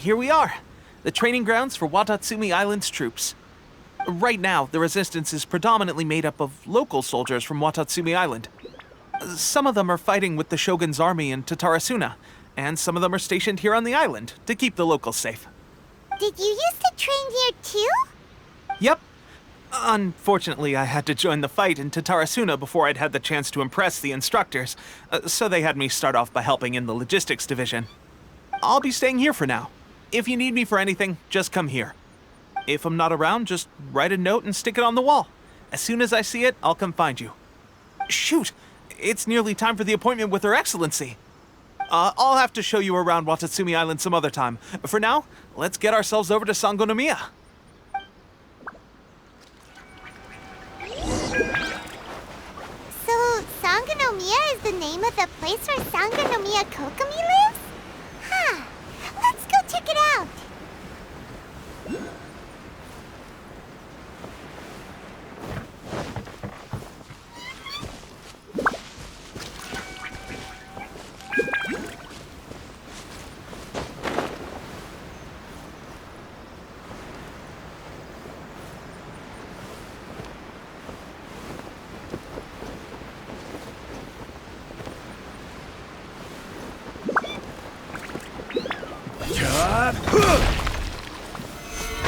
Here we are, the training grounds for Watatsumi Island's troops. Right now, the resistance is predominantly made up of local soldiers from Watatsumi Island. Some of them are fighting with the Shogun's army in Tatarasuna, and some of them are stationed here on the island to keep the locals safe. Did you used to train here too? Yep. Unfortunately, I had to join the fight in Tatarasuna before I'd had the chance to impress the instructors, so they had me start off by helping in the logistics division. I'll be staying here for now. If you need me for anything, just come here. If I'm not around, just write a note and stick it on the wall. As soon as I see it, I'll come find you. Shoot! It's nearly time for the appointment with Her Excellency. I'll have to show you around Watatsumi Island some other time. For now, let's get ourselves over to Sangonomiya. So, Sangonomiya is the name of the place where Sangonomiya Kokomi lives? Huh. Let's go check it out.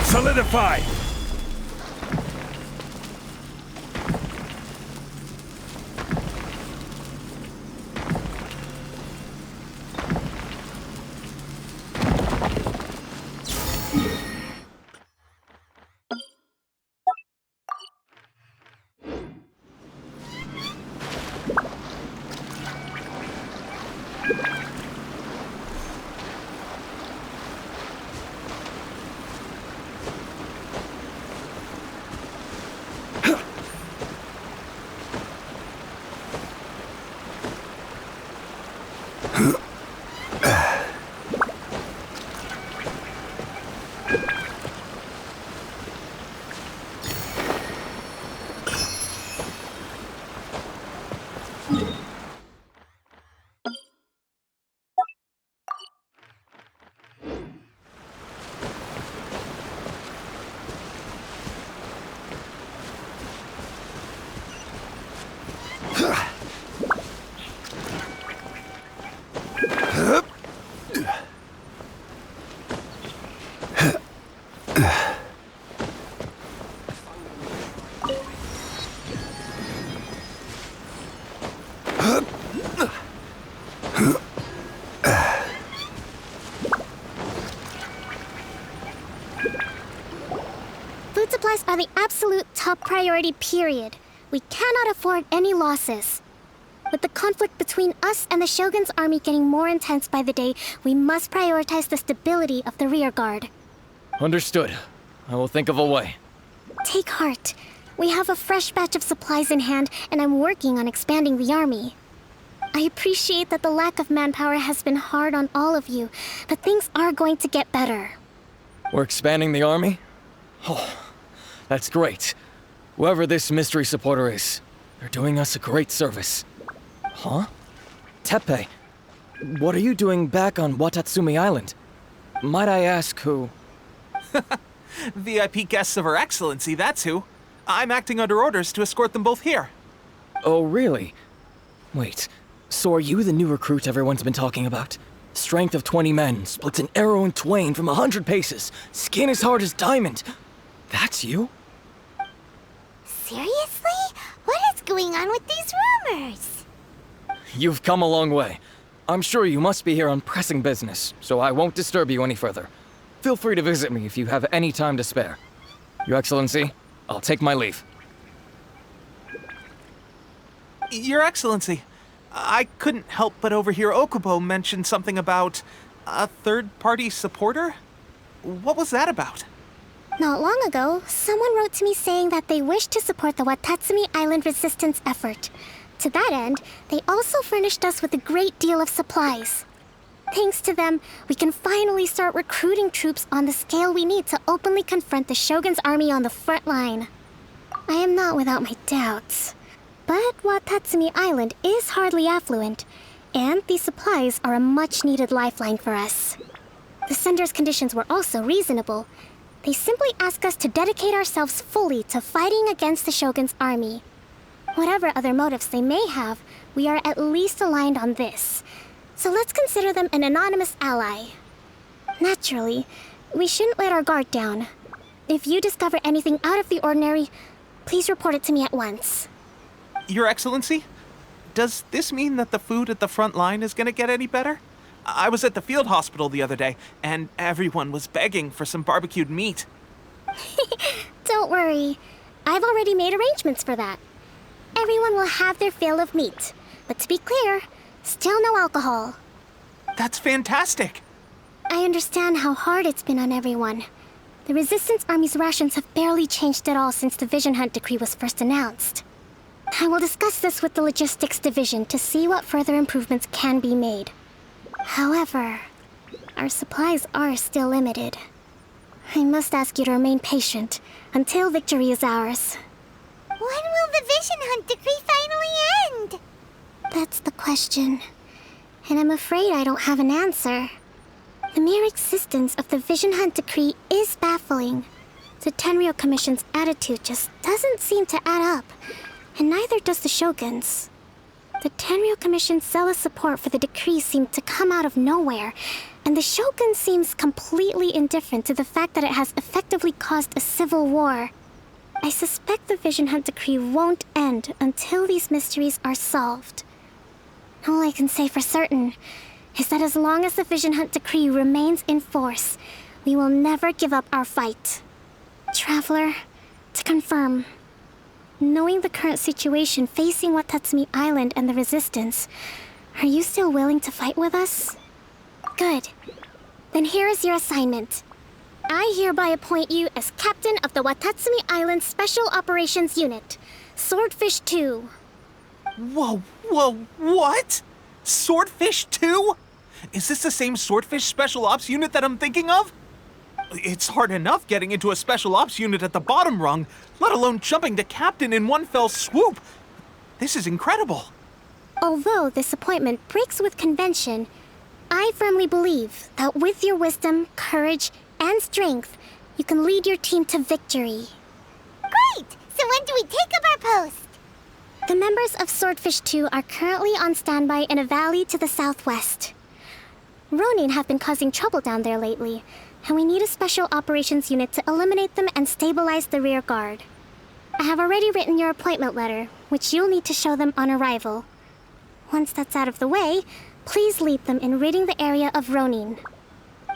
Solidify! Food supplies are the absolute top priority, period. We cannot afford any losses. With the conflict between us and the Shogun's army getting more intense by the day, we must prioritize the stability of the rear guard. Understood. I will think of a way. Take heart. We have a fresh batch of supplies in hand, and I'm working on expanding the army. I appreciate that the lack of manpower has been hard on all of you, but things are going to get better. We're expanding the army? Oh, that's great. Whoever this mystery supporter is, they're doing us a great service. Huh? Teppei, what are you doing back on Watatsumi Island? Might I ask who? VIP guests of Her Excellency, that's who. I'm acting under orders to escort them both here. Oh, really? Wait, so are you the new recruit everyone's been talking about? Strength of 20 men, splits an arrow in twain from 100 paces, skin as hard as diamond. That's you? Seriously? What is going on with these rumors? You've come a long way. I'm sure you must be here on pressing business, so I won't disturb you any further. Feel free to visit me if you have any time to spare. Your Excellency, I'll take my leave. Your Excellency, I couldn't help but overhear Okubo mention something about a third-party supporter? What was that about? Not long ago, someone wrote to me saying that they wish to support the Watatsumi Island resistance effort. To that end, they also furnished us with a great deal of supplies. Thanks to them, we can finally start recruiting troops on the scale we need to openly confront the Shogun's army on the front line. I am not without my doubts. But Watatsumi Island is hardly affluent, and these supplies are a much-needed lifeline for us. The sender's conditions were also reasonable. They simply ask us to dedicate ourselves fully to fighting against the Shogun's army. Whatever other motives they may have, we are at least aligned on this. So let's consider them an anonymous ally. Naturally, we shouldn't let our guard down. If you discover anything out of the ordinary, please report it to me at once. Your Excellency, does this mean that the food at the front line is gonna get any better? I was at the field hospital the other day, and everyone was begging for some barbecued meat. Don't worry. I've already made arrangements for that. Everyone will have their fill of meat. But to be clear, still no alcohol. That's fantastic! I understand how hard it's been on everyone. The Resistance Army's rations have barely changed at all since the Vision Hunt decree was first announced. I will discuss this with the Logistics Division to see what further improvements can be made. However, our supplies are still limited. I must ask you to remain patient until victory is ours. When will the Vision Hunt decree finally end? That's the question. And I'm afraid I don't have an answer. The mere existence of the Vision Hunt decree is baffling. The Tenrio Commission's attitude just doesn't seem to add up, and neither does the Shogun's. The Tenrio Commission's zealous support for the decree seemed to come out of nowhere, and the Shogun seems completely indifferent to the fact that it has effectively caused a civil war. I suspect the Vision Hunt decree won't end until these mysteries are solved. All I can say for certain is that as long as the Vision Hunt decree remains in force, we will never give up our fight. Traveler, to confirm, knowing the current situation facing Watatsumi Island and the Resistance, are you still willing to fight with us? Good. Then here is your assignment. I hereby appoint you as captain of the Watatsumi Island Special Operations Unit, Swordfish II. Whoa, what? Swordfish II? Is this the same Swordfish Special Ops unit that I'm thinking of? It's hard enough getting into a Special Ops unit at the bottom rung, let alone jumping to captain in one fell swoop. This is incredible. Although this appointment breaks with convention, I firmly believe that with your wisdom, courage, and strength, you can lead your team to victory. Great! So when do we take up our post? The members of Swordfish II are currently on standby in a valley to the southwest. Ronin have been causing trouble down there lately, and we need a special operations unit to eliminate them and stabilize the rear guard. I have already written your appointment letter, which you'll need to show them on arrival. Once that's out of the way, please lead them in ridding the area of Ronin.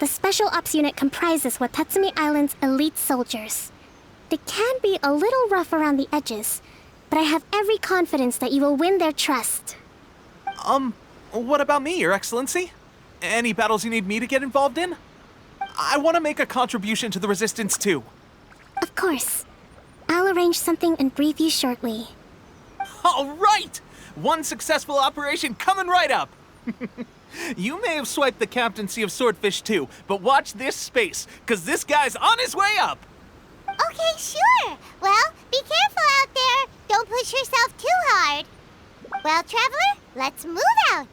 The Special Ops unit comprises Watatsumi Island's elite soldiers. They can be a little rough around the edges, but I have every confidence that you will win their trust. What about me, Your Excellency? Any battles you need me to get involved in? I want to make a contribution to the Resistance too. Of course. I'll arrange something and brief you shortly. All right! One successful operation coming right up! You may have swiped the captaincy of Swordfish II, but watch this space, because this guy's on his way up! Okay, sure. Well, be careful out there. Don't push yourself too hard. Well, Traveler, let's move out.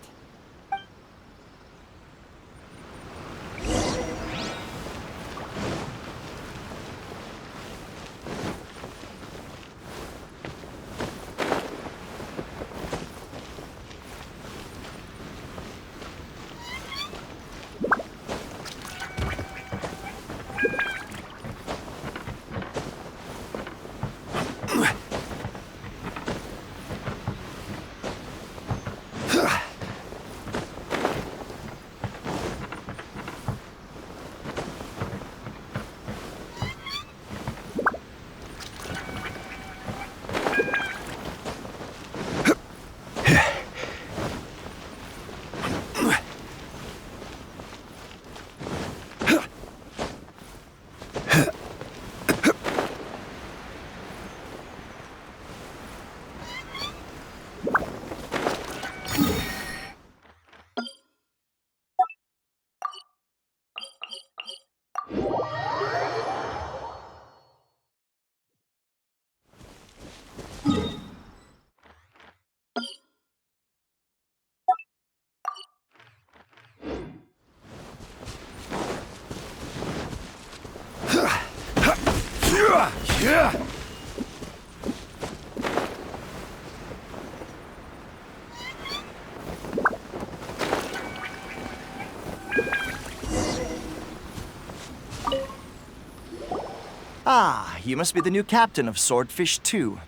Ah, you must be the new captain of Swordfish II.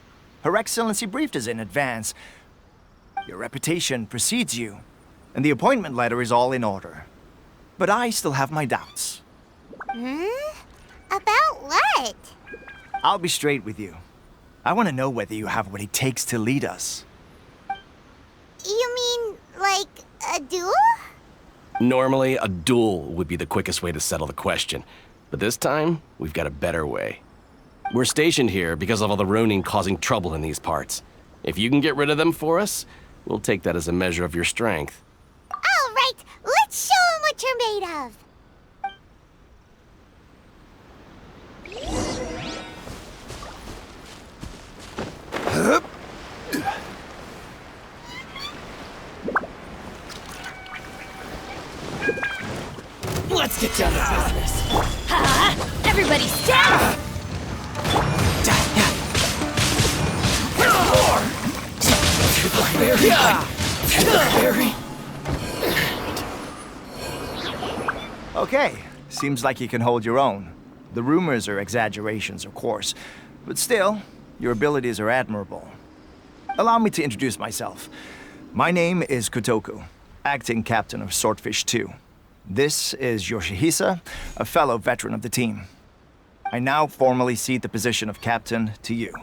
Her Excellency briefed us in advance. Your reputation precedes you, and the appointment letter is all in order. But I still have my doubts. About what? I'll be straight with you. I want to know whether you have what it takes to lead us. You mean, like, a duel? Normally, a duel would be the quickest way to settle the question. But this time, we've got a better way. We're stationed here because of all the Ronin causing trouble in these parts. If you can get rid of them for us, we'll take that as a measure of your strength. All right, let's show 'em what you're made of. Let's get down to business. Everybody stand! Okay, seems like you can hold your own. The rumors are exaggerations, of course, but still, your abilities are admirable. Allow me to introduce myself. My name is Kotoku, acting captain of Swordfish II. This is Yoshihisa, a fellow veteran of the team. I now formally cede the position of captain to you.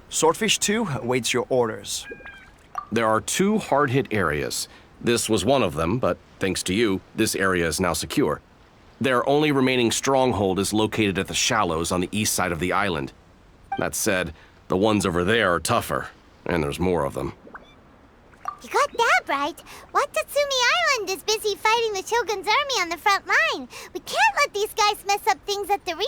Swordfish II awaits your orders. There are 2 hard-hit areas. This was one of them, but thanks to you, this area is now secure. Their only remaining stronghold is located at the shallows on the east side of the island. That said, the ones over there are tougher, and there's more of them. You got that right. Watatsumi Island is busy fighting the Shogun's army on the front line. We can't let these guys mess up things at the rear.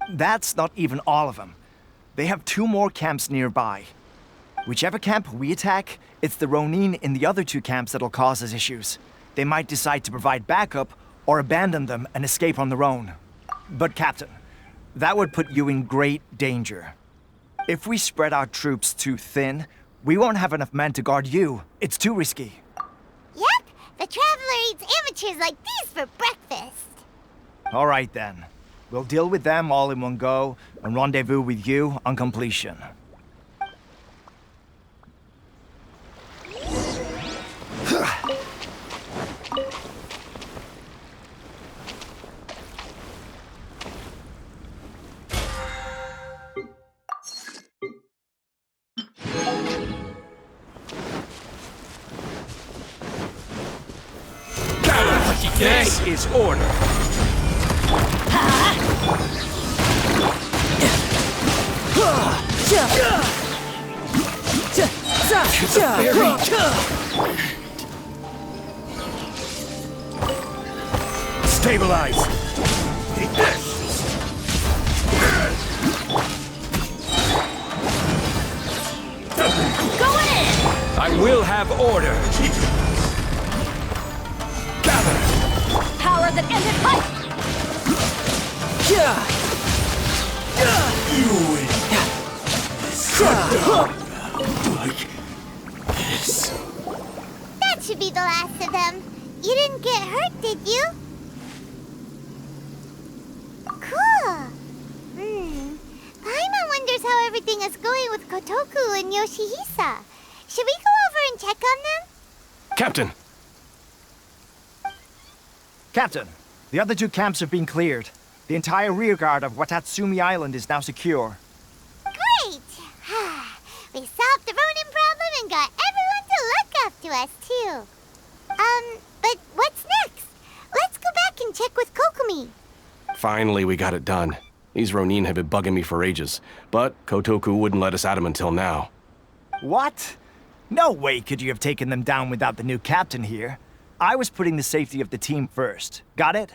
That's not even all of them. They have 2 more camps nearby. Whichever camp we attack, it's the Ronin in the other 2 camps that'll cause us issues. They might decide to provide backup or abandon them and escape on their own. But Captain, that would put you in great danger. If we spread our troops too thin, we won't have enough men to guard you. It's too risky. Yep, the Traveler eats amateurs like these for breakfast. All right then. We'll deal with them all in one go and rendezvous with you on completion. This is order. Stabilize. Take this. Going in! I will have order. Gather. Power that ended life! You win. Like this. That should be the last of them. You didn't get hurt, did you? Cool. Paimon wonders how everything is going with Kotoku and Yoshihisa. Should we go over and check on them? Captain! Captain, the other 2 camps have been cleared. The entire rearguard of Watatsumi Island is now secure. Great! We solved the Ronin problem and got everyone to look after us, too. But what's next? Let's go back and check with Kokumi. Finally, we got it done. These Ronin have been bugging me for ages, but Kotoku wouldn't let us at them until now. What? No way could you have taken them down without the new captain here. I was putting the safety of the team first. Got it?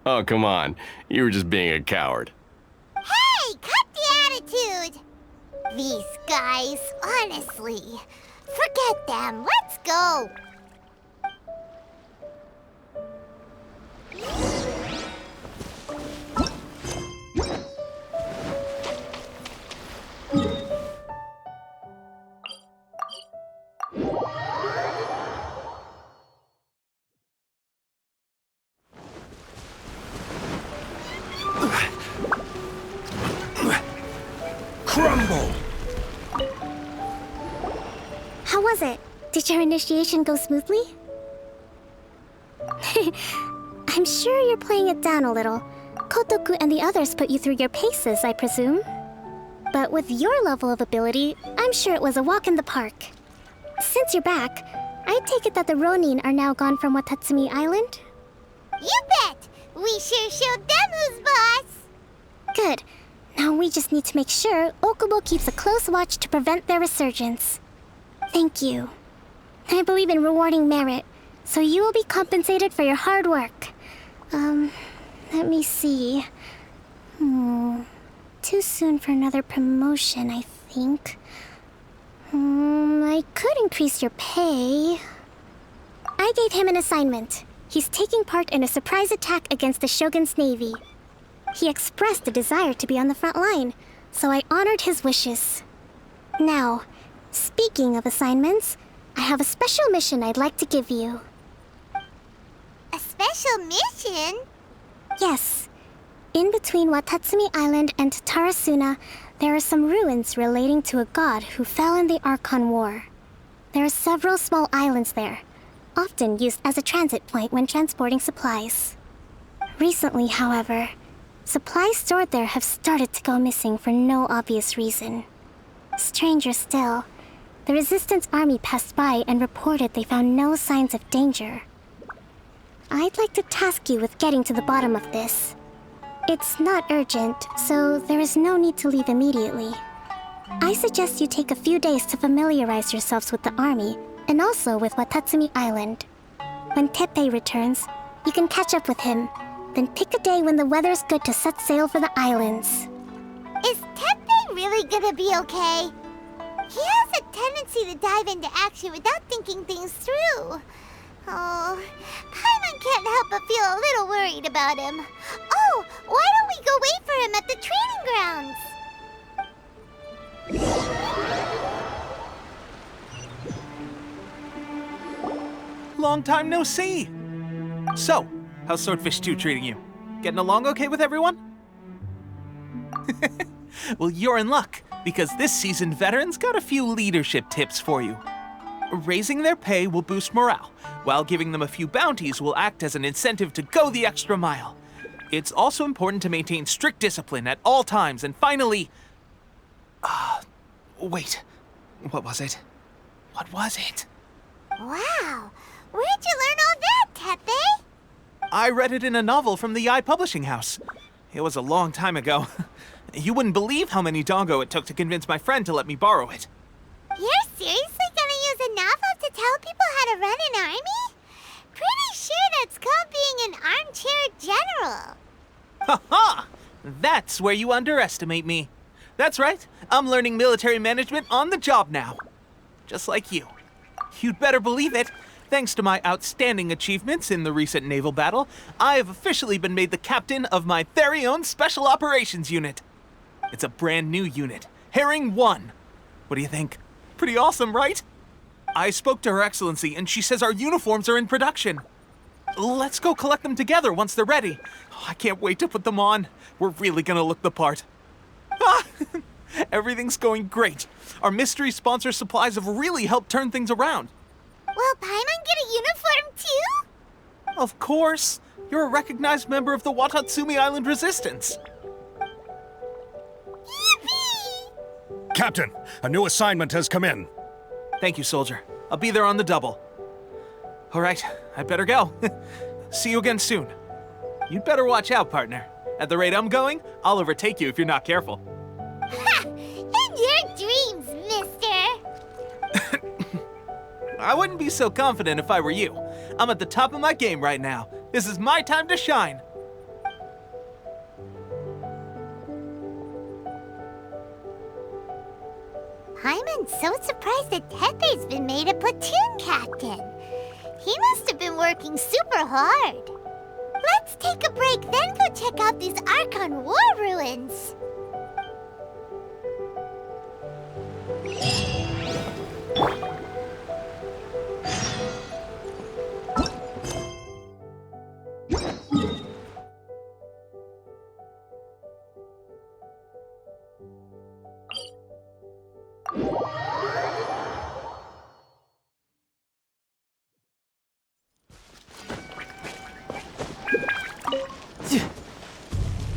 Oh, come on. You were just being a coward. Hey, cut the attitude! These guys, honestly. Forget them. Let's go. Crumble! How was it? Did your initiation go smoothly? I'm sure you're playing it down a little. Kotoku and the others put you through your paces, I presume. But with your level of ability, I'm sure it was a walk in the park. Since you're back, I take it that the Ronin are now gone from Watatsumi Island? You bet! We sure showed them who's boss! Good. Now we just need to make sure Okubo keeps a close watch to prevent their resurgence. Thank you. I believe in rewarding merit, so you will be compensated for your hard work. Let me see. Too soon for another promotion, I think. I could increase your pay. I gave him an assignment. He's taking part in a surprise attack against the Shogun's navy. He expressed a desire to be on the front line, so I honored his wishes. Now, speaking of assignments, I have a special mission I'd like to give you. A special mission? Yes. In between Watatsumi Island and Tarasuna, there are some ruins relating to a god who fell in the Archon War. There are several small islands there, often used as a transit point when transporting supplies. Recently, however, supplies stored there have started to go missing for no obvious reason. Stranger still, the Resistance army passed by and reported they found no signs of danger. I'd like to task you with getting to the bottom of this. It's not urgent, so there is no need to leave immediately. I suggest you take a few days to familiarize yourselves with the army, and also with Watatsumi Island. When Teppei returns, you can catch up with him, then pick a day when the weather's good to set sail for the islands. Is Teppei really gonna be okay? He has a tendency to dive into action without thinking things through. Oh, Paimon can't help but feel a little worried about him. Oh, why don't we go wait for him at the training grounds? Long time no see! So, how's Swordfish II treating you? Getting along okay with everyone? Well, you're in luck, because this seasoned veteran's got a few leadership tips for you. Raising their pay will boost morale, while giving them a few bounties will act as an incentive to go the extra mile. It's also important to maintain strict discipline at all times, and finally... wait. What was it? What was it? Wow, where'd you learn all that, Teppei? I read it in a novel from the Yae Publishing House. It was a long time ago. You wouldn't believe how many dongo it took to convince my friend to let me borrow it. You're seriously gonna use a novel to tell people how to run an army? Pretty sure that's called being an armchair general. Ha ha! That's where you underestimate me. That's right, I'm learning military management on the job now. Just like you. You'd better believe it. Thanks to my outstanding achievements in the recent naval battle, I have officially been made the captain of my very own Special Operations Unit. It's a brand new unit, Herring 1. What do you think? Pretty awesome, right? I spoke to Her Excellency, and she says our uniforms are in production. Let's go collect them together once they're ready. Oh, I can't wait to put them on. We're really gonna look the part. Ah! Everything's going great. Our mystery sponsor supplies have really helped turn things around. Will Paimon get a uniform too? Of course. You're a recognized member of the Watatsumi Island Resistance. Yippee! Captain, a new assignment has come in. Thank you, soldier. I'll be there on the double. All right, I'd better go. See you again soon. You'd better watch out, partner. At the rate I'm going, I'll overtake you if you're not careful. Ha! In your dreams, mister! I wouldn't be so confident if I were you. I'm at the top of my game right now. This is my time to shine. Paimon's so surprised that Teppei's been made a platoon captain. He must have been working super hard. Let's take a break, then go check out these Archon War ruins.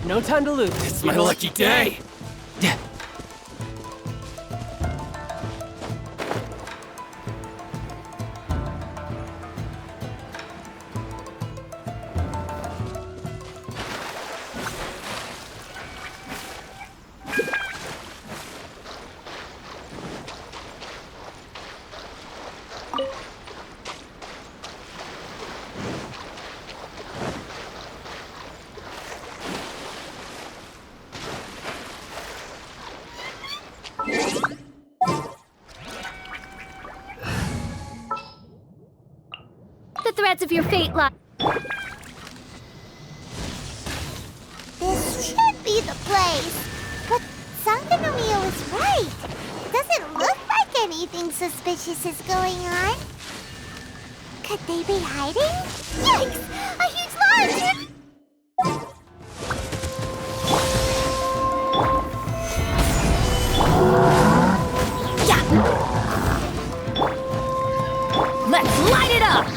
No time to lose. It's my lucky day. The threads of your fate lie. be the place. But Sangonomiya was right. It doesn't look like anything suspicious is going on. Could they be hiding? Yikes! A huge lodge! Let's light it up!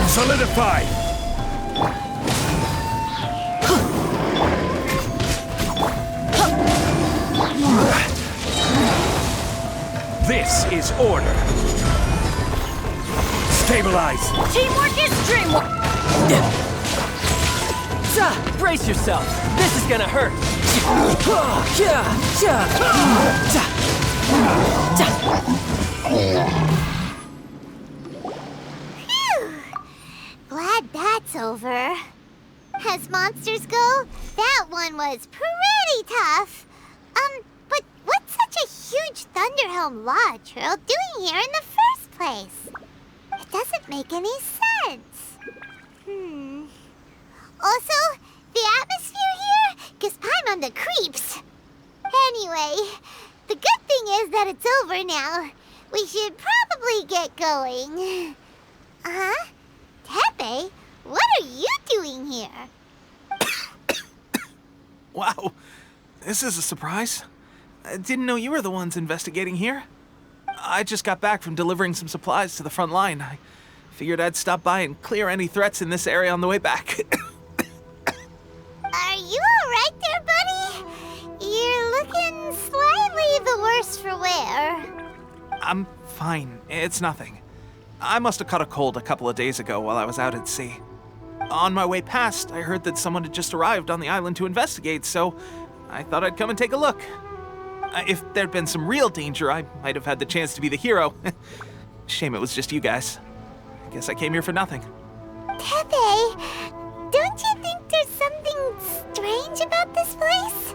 Solidify! This is order. Stabilize! Teamwork is dreamwork! Brace yourself. This is gonna hurt. Phew! Glad that's over. As monsters go, that one was pretty tough. But what's such a huge Thunderhelm Lodge Earl doing here in the first place? It doesn't make any sense. Also, the atmosphere here gives Paimon the creeps. Anyway, the good thing is that it's over now. We should probably get going. Tepe, what are you doing here? Wow, this is a surprise. I didn't know you were the ones investigating here. I just got back from delivering some supplies to the front line. I figured I'd stop by and clear any threats in this area on the way back. Are you alright there, buddy? You're looking slightly the worse for wear. I'm fine. It's nothing. I must have caught a cold a couple of days ago while I was out at sea. On my way past, I heard that someone had just arrived on the island to investigate, so I thought I'd come and take a look. If there'd been some real danger, I might have had the chance to be the hero. Shame it was just you guys. I guess I came here for nothing. Tepe, don't you think there's something strange about this place?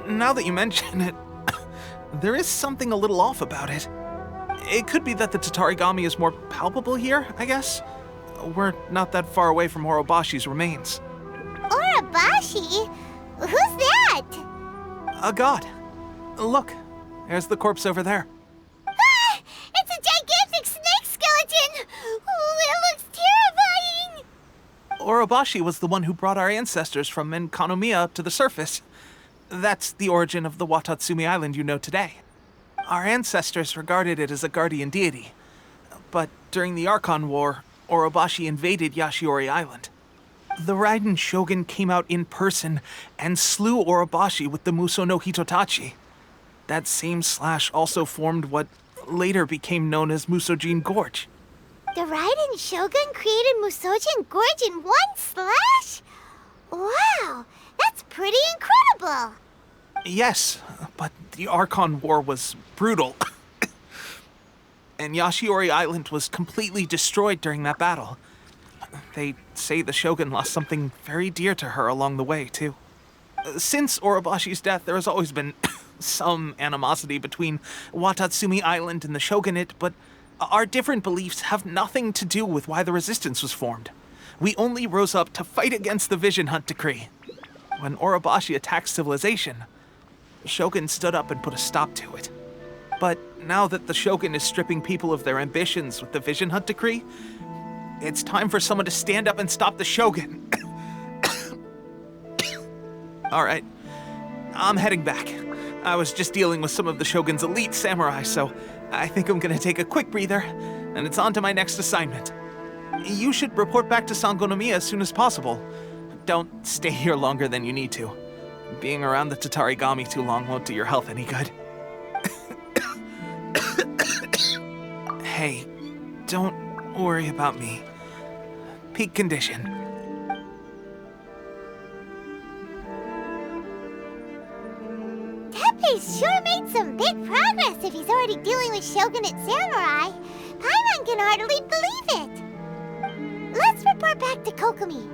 Now that you mention it, there is something a little off about it. It could be that the Tatarigami is more palpable here, I guess. We're not that far away from Orobashi's remains. Orobashi? Who's that? A god. Look, there's the corpse over there. Ah! It's a gigantic snake skeleton! Oh, it looks terrifying! Orobashi was the one who brought our ancestors from Enkanomiya up to the surface. That's the origin of the Watatsumi Island you know today. Our ancestors regarded it as a guardian deity. But during the Archon War, Orobashi invaded Yashiori Island. The Raiden Shogun came out in person and slew Orobashi with the Muso no Hitotachi. That same slash also formed what later became known as Musojin Gorge. The Raiden Shogun created Musojin Gorge in one slash? Wow, that's pretty incredible! Yes, but the Archon War was brutal. And Yashiori Island was completely destroyed during that battle. They say the Shogun lost something very dear to her along the way, too. Since Orobashi's death, there has always been some animosity between Watatsumi Island and the Shogunate, but our different beliefs have nothing to do with why the resistance was formed. We only rose up to fight against the Vision Hunt Decree. When Orobashi attacked civilization, the Shogun stood up and put a stop to it. But now that the Shogun is stripping people of their ambitions with the Vision Hunt Decree, it's time for someone to stand up and stop the Shogun. All right, I'm heading back. I was just dealing with some of the Shogun's elite samurai, so I think I'm gonna take a quick breather, and it's on to my next assignment. You should report back to Sangonomiya as soon as possible. Don't stay here longer than you need to. Being around the Tatarigami too long won't do your health any good. Hey, don't worry about me. Peak condition. Tepe's sure made some big progress if he's already dealing with Shogunate samurai. Paimon can hardly believe it. Let's report back to Kokomi.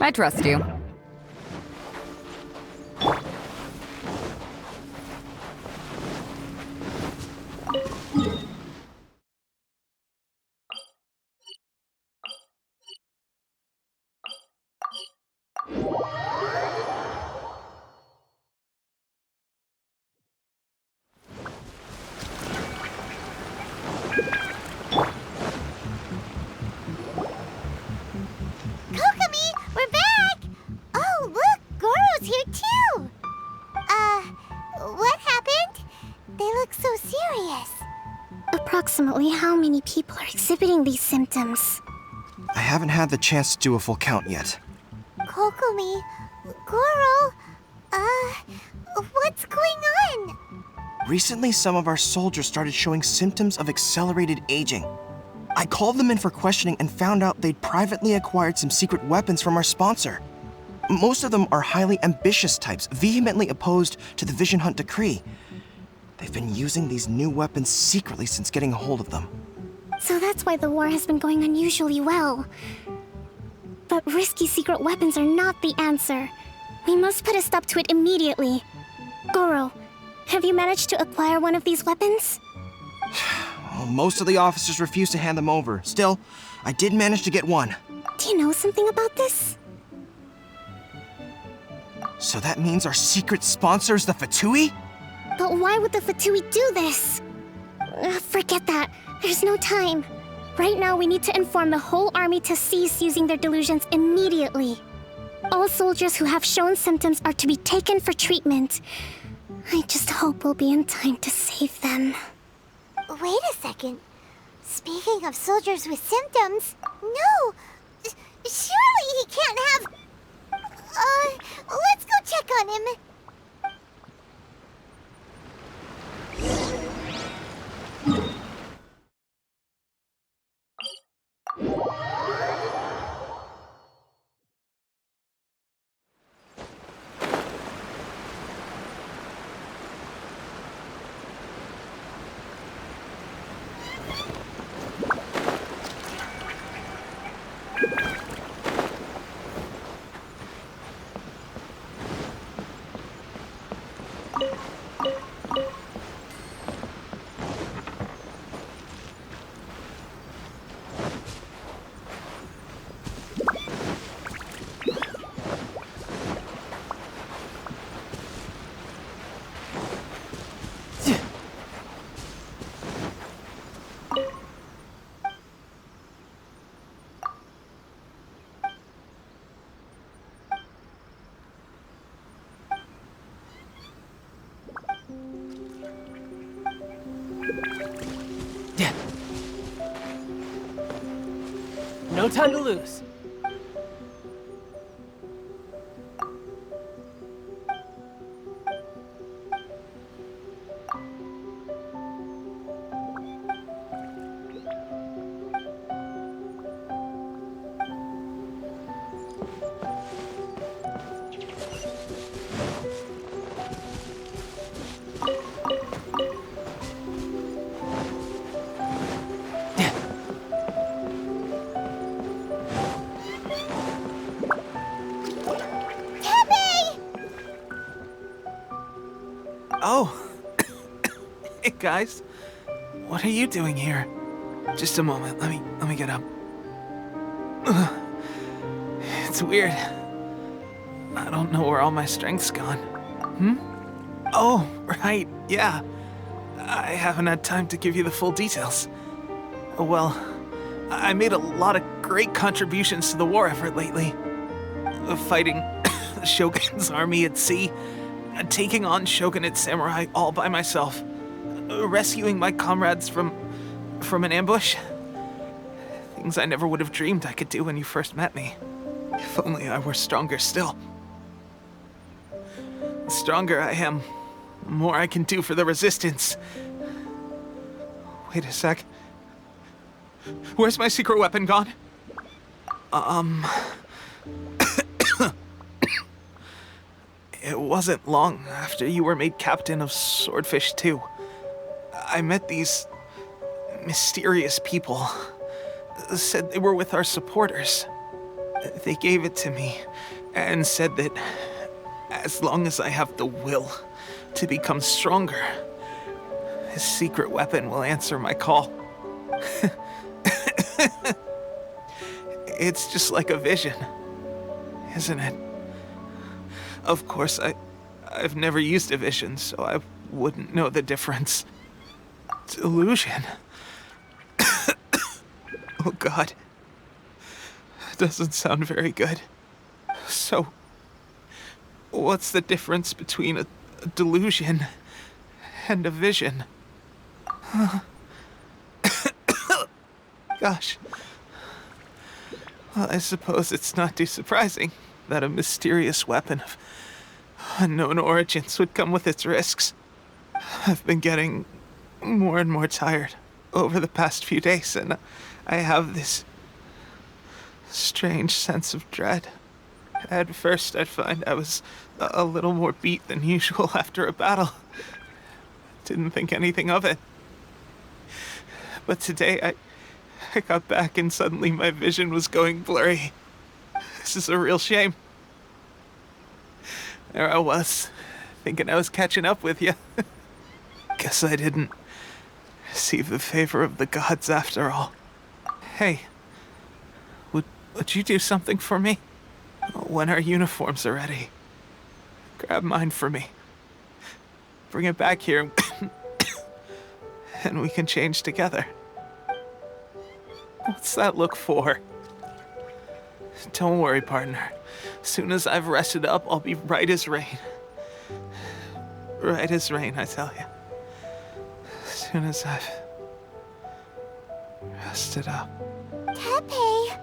I trust you. Kokomi, we're back! Oh, look, Goro's here too! What happened? They look so serious. Approximately how many people are exhibiting these symptoms? I haven't had the chance to do a full count yet. Kokomi, Goro, what's going on? Recently, some of our soldiers started showing symptoms of accelerated aging. I called them in for questioning and found out they'd privately acquired some secret weapons from our sponsor. Most of them are highly ambitious types, vehemently opposed to the Vision Hunt decree. They've been using these new weapons secretly since getting a hold of them. So that's why the war has been going unusually well. But risky secret weapons are not the answer. We must put a stop to it immediately. Goro, have you managed to acquire one of these weapons? Well, most of the officers refused to hand them over. Still, I did manage to get one. Do you know something about this? So that means our secret sponsor is the Fatui? But why would the Fatui do this? Forget that. There's no time. Right now, we need to inform the whole army to cease using their delusions immediately. All soldiers who have shown symptoms are to be taken for treatment. I just hope we'll be in time to save them. Wait a second. Speaking of soldiers with symptoms, no! Surely he can't have... let's go check on him. No time to lose. Oh. Hey, guys. What are you doing here? Just a moment. Let me get up. Ugh. It's weird. I don't know where all my strength's gone. Oh, right. Yeah. I haven't had time to give you the full details. Well, I made a lot of great contributions to the war effort lately. Fighting the Shogun's army at sea, taking on Shogunate samurai all by myself, rescuing my comrades from an ambush. Things I never would have dreamed I could do when you first met me. If only I were stronger still. The stronger I am, the more I can do for the Resistance. Wait a sec. Where's my secret weapon gone? It wasn't long after you were made captain of Swordfish II. I met these mysterious people. Said they were with our supporters. They gave it to me and said that as long as I have the will to become stronger, his secret weapon will answer my call. It's just like a vision, isn't it? Of course, I've never used a vision, so I wouldn't know the difference. Delusion. Oh God. Doesn't sound very good. So, what's the difference between a delusion and a vision? Gosh. Well, I suppose it's not too surprising that a mysterious weapon of unknown origins would come with its risks. I've been getting more and more tired over the past few days, and I have this strange sense of dread. At first, I'd find I was a little more beat than usual after a battle. Didn't think anything of it. But today, I got back and suddenly my vision was going blurry. This is a real shame. There I was, thinking I was catching up with you. Guess I didn't receive the favor of the gods after all. Hey, would you do something for me? When our uniforms are ready, grab mine for me. Bring it back here, and we can change together. What's that look for? Don't worry, partner. As soon as I've rested up, I'll be right as rain. Right as rain, I tell you. As soon as I've rested up. Tepe!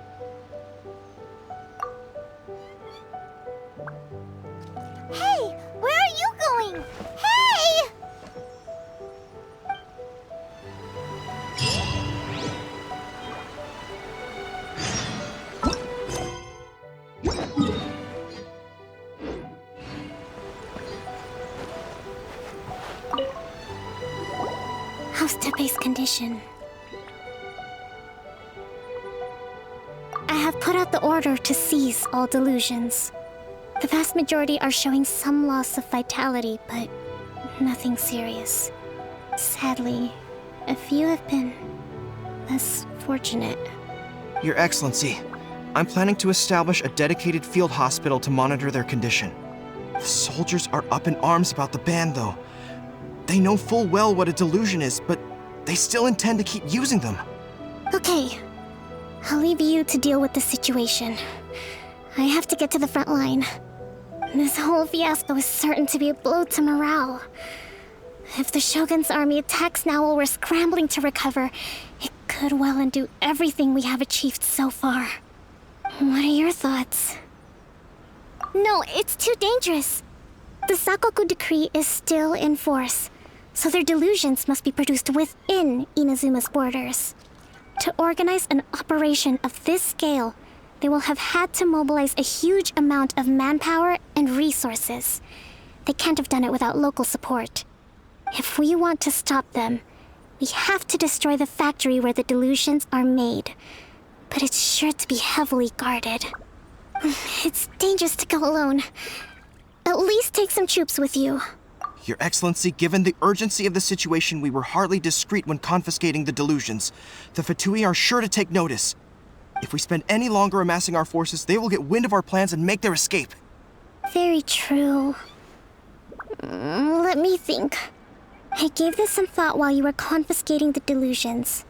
Hey, where are you going? Hey! How's Tepe's condition? I have put out the order to cease all delusions. The vast majority are showing some loss of vitality, but nothing serious. Sadly, a few have been less fortunate. Your Excellency, I'm planning to establish a dedicated field hospital to monitor their condition. The soldiers are up in arms about the ban, though. They know full well what a delusion is, but they still intend to keep using them. Okay, I'll leave you to deal with the situation. I have to get to the front line. This whole fiasco is certain to be a blow to morale. If the Shogun's army attacks now while we're scrambling to recover, it could well undo everything we have achieved so far. What are your thoughts? No, it's too dangerous. The Sakoku decree is still in force, so their delusions must be produced within Inazuma's borders. To organize an operation of this scale, they will have had to mobilize a huge amount of manpower and resources. They can't have done it without local support. If we want to stop them, we have to destroy the factory where the delusions are made. But it's sure to be heavily guarded. It's dangerous to go alone. At least take some troops with you. Your Excellency, given the urgency of the situation, we were hardly discreet when confiscating the delusions. The Fatui are sure to take notice. If we spend any longer amassing our forces, they will get wind of our plans and make their escape. Very true. Let me think. I gave this some thought while you were confiscating the delusions.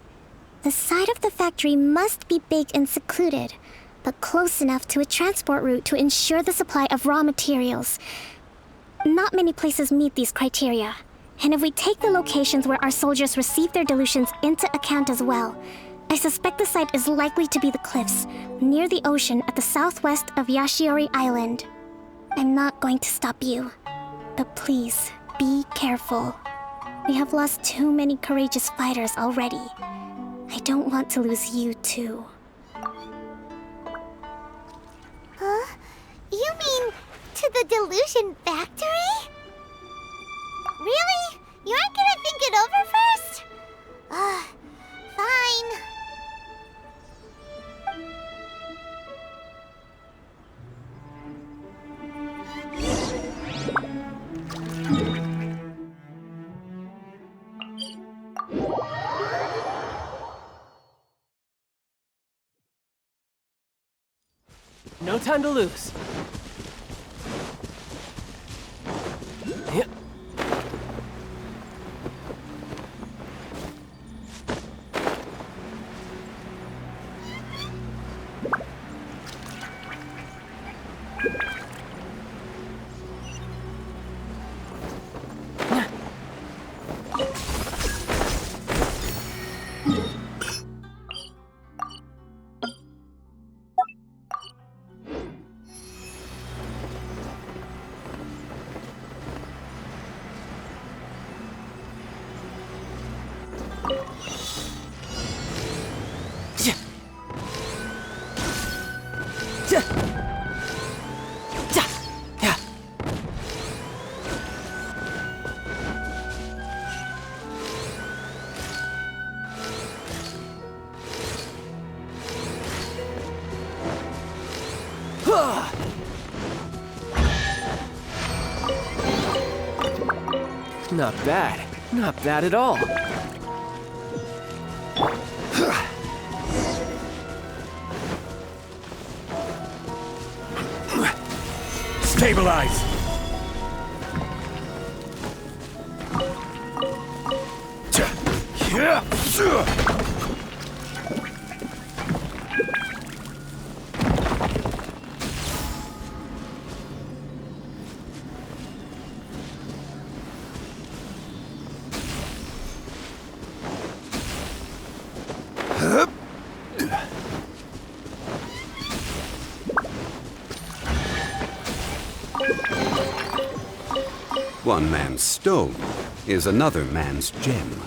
The side of the factory must be big and secluded, but close enough to a transport route to ensure the supply of raw materials. Not many places meet these criteria, and if we take the locations where our soldiers receive their delusions into account as well, I suspect the site is likely to be the cliffs, near the ocean at the southwest of Yashiori Island. I'm not going to stop you, but please, be careful. We have lost too many courageous fighters already. I don't want to lose you too. Huh? You mean to the Delusion factory? Really? You aren't gonna think it over first? Fine. time to lose. Yep. Not bad. Not bad at all. Stabilize! One man's stone is another man's gem.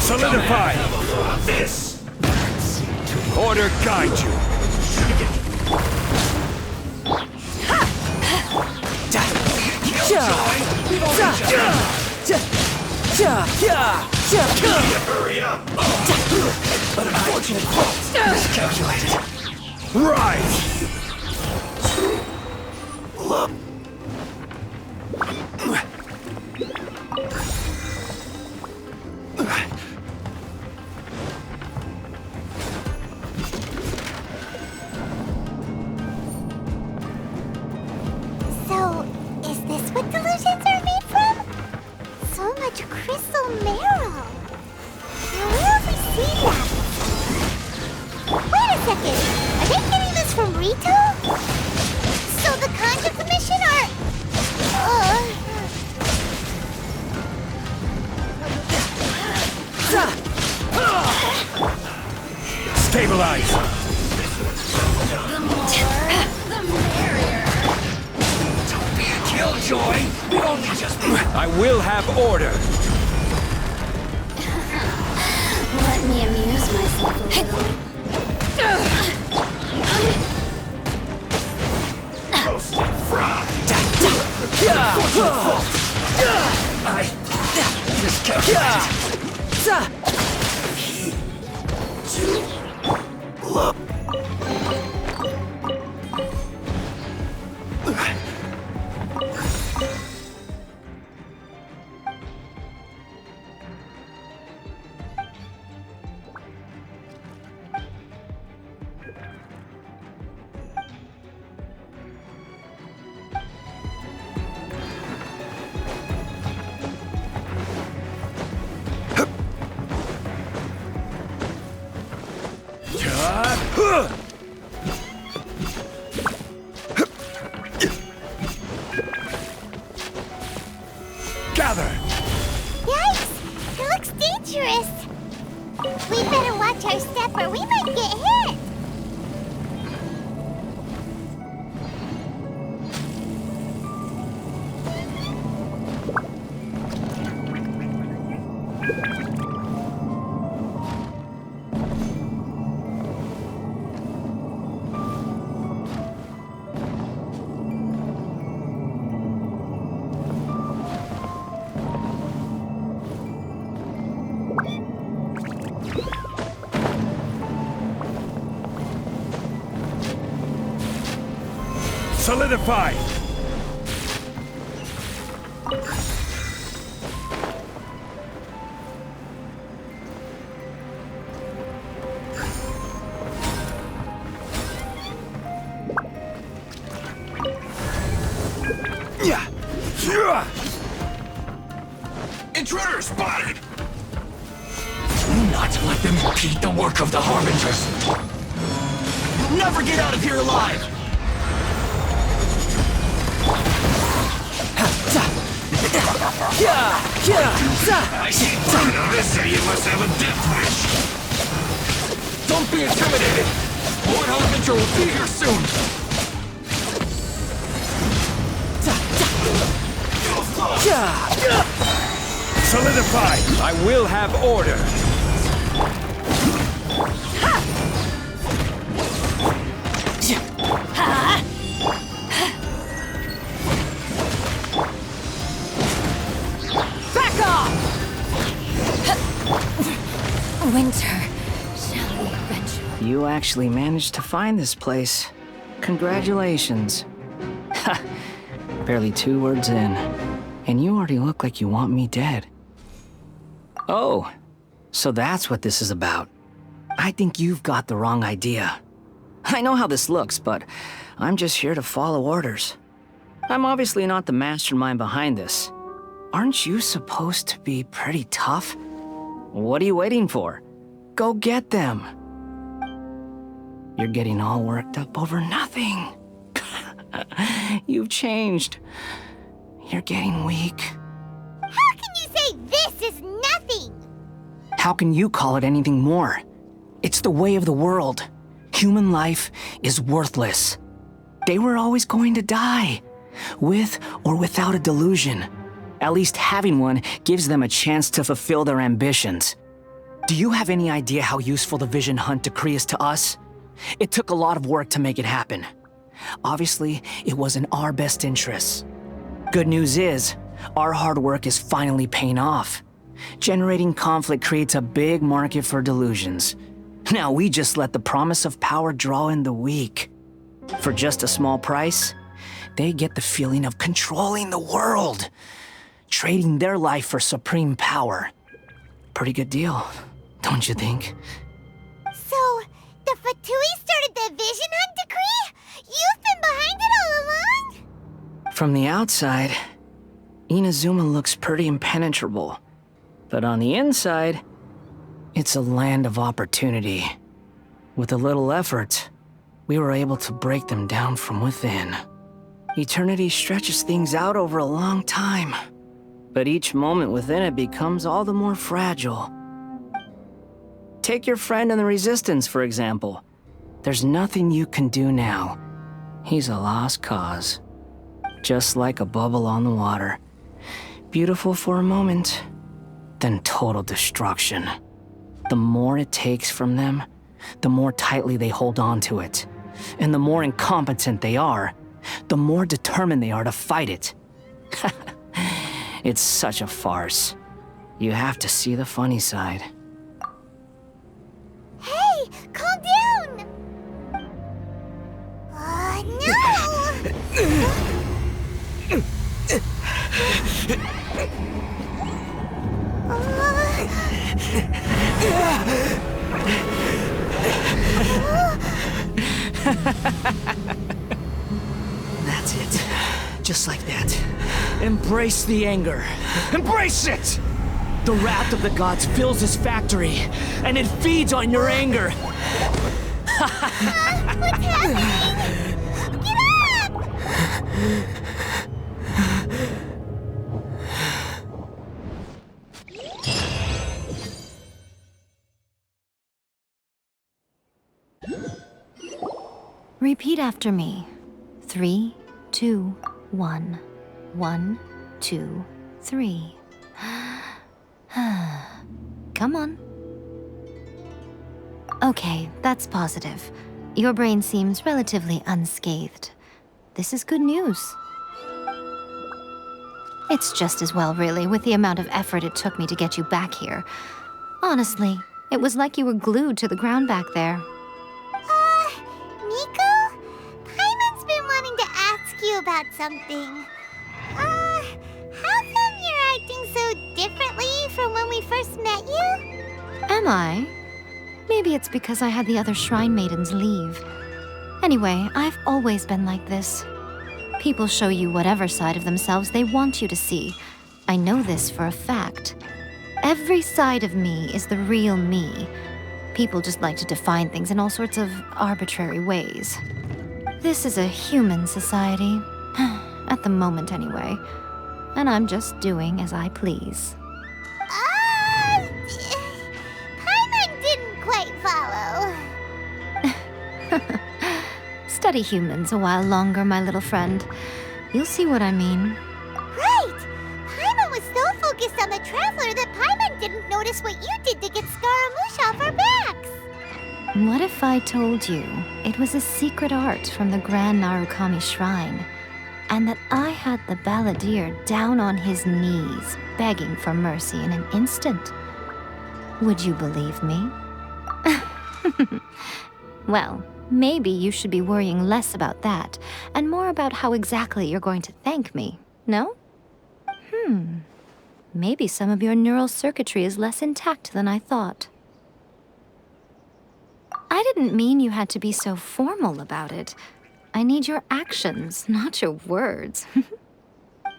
Solidify! This! Order guide you! Hurry up! But unfortunate fault. Miscalculated. Rise! So, is this what delusions are made from? So much crystal marrow. Now, where have we seen that? Wait a second. Are they getting this from Rito? So the Conjure Commission are... Stabilize! The merrier. Don't be a killjoy! We only just... I will have order! Let me amuse myself a little. Roasted fried! I... miscalculated! Solidify! Intruder spotted! Do not let them repeat the work of the Harbingers. You'll never get out of here alive! I see fruit of this, so you must have a death wish. Don't be intimidated. Lord Harbinger will be here soon. Solidify! I will have order! Back off! Winter, shall we venture? You actually managed to find this place. Congratulations. Ha! Barely 2 words in, and you already look like you want me dead. Oh, so that's what this is about. I think you've got the wrong idea. I know how this looks, but I'm just here to follow orders. I'm obviously not the mastermind behind this. Aren't you supposed to be pretty tough? What are you waiting for? Go get them. You're getting all worked up over nothing. You've changed. You're getting weak. How can you say this is nothing? How can you call it anything more? It's the way of the world. Human life is worthless. They were always going to die, with or without a delusion. At least having one gives them a chance to fulfill their ambitions. Do you have any idea how useful the Vision Hunt decree is to us? It took a lot of work to make it happen. Obviously, it was in our best interests. Good news is, our hard work is finally paying off. Generating conflict creates a big market for delusions. Now we just let the promise of power draw in the weak. For just a small price, they get the feeling of controlling the world, trading their life for supreme power. Pretty good deal, don't you think? So, the Fatui started the Vision Hunt decree? You've been behind it all along? From the outside, Inazuma looks pretty impenetrable. But on the inside, it's a land of opportunity. With a little effort, we were able to break them down from within. Eternity stretches things out over a long time, but each moment within it becomes all the more fragile. Take your friend in the Resistance, for example. There's nothing you can do now. He's a lost cause. Just like a bubble on the water. Beautiful for a moment, then total destruction. The more it takes from them, the more tightly they hold on to it. And the more incompetent they are, the more determined they are to fight it. It's such a farce. You have to see the funny side. Hey, calm down! No! That's it. Just like that. Embrace the anger. Embrace it! The wrath of the gods fills this factory, and it feeds on your anger. What's happening? Get up! Repeat after me. 3, 2, 1. 1, 2, 3. Come on. Okay, that's positive. Your brain seems relatively unscathed. This is good news. It's just as well, really, with the amount of effort it took me to get you back here. Honestly, it was like you were glued to the ground back there. Nico? Paimon's been wanting to ask you about something. How come you're acting so differently from when we first met you? Am I? Maybe it's because I had the other shrine maidens leave. Anyway, I've always been like this. People show you whatever side of themselves they want you to see. I know this for a fact. Every side of me is the real me. People just like to define things in all sorts of arbitrary ways. This is a human society. At the moment, anyway. And I'm just doing as I please. Paimon didn't quite follow. Study humans a while longer, my little friend. You'll see what I mean. Right! Paimon was so focused on the Traveler that Paimon didn't notice what you did to get Scaramouche off our backs. What if I told you it was a secret art from the Grand Narukami Shrine, and that I had the balladeer down on his knees, begging for mercy in an instant? Would you believe me? Well, maybe you should be worrying less about that, and more about how exactly you're going to thank me, no? Maybe some of your neural circuitry is less intact than I thought. I didn't mean you had to be so formal about it. I need your actions, not your words.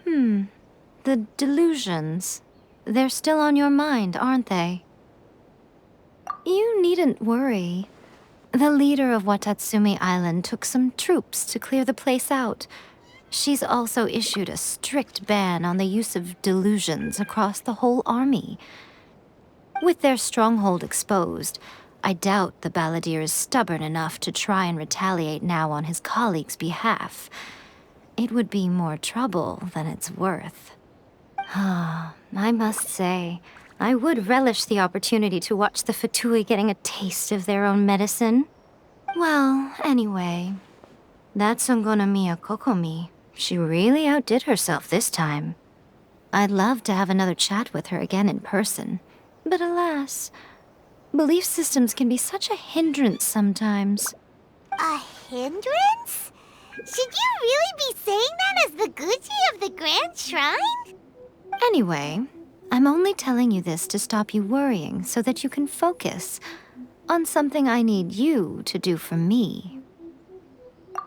The delusions. They're still on your mind, aren't they? You needn't worry. The leader of Watatsumi Island took some troops to clear the place out. She's also issued a strict ban on the use of delusions across the whole army. With their stronghold exposed, I doubt the balladeer is stubborn enough to try and retaliate now on his colleague's behalf. It would be more trouble than it's worth. I must say, I would relish the opportunity to watch the Fatui getting a taste of their own medicine. Well, anyway, that Songonamiya Kokomi, she really outdid herself this time. I'd love to have another chat with her again in person, but alas, belief systems can be such a hindrance sometimes. A hindrance? Should you really be saying that as the Gucci of the Grand Shrine? Anyway, I'm only telling you this to stop you worrying so that you can focus on something I need you to do for me.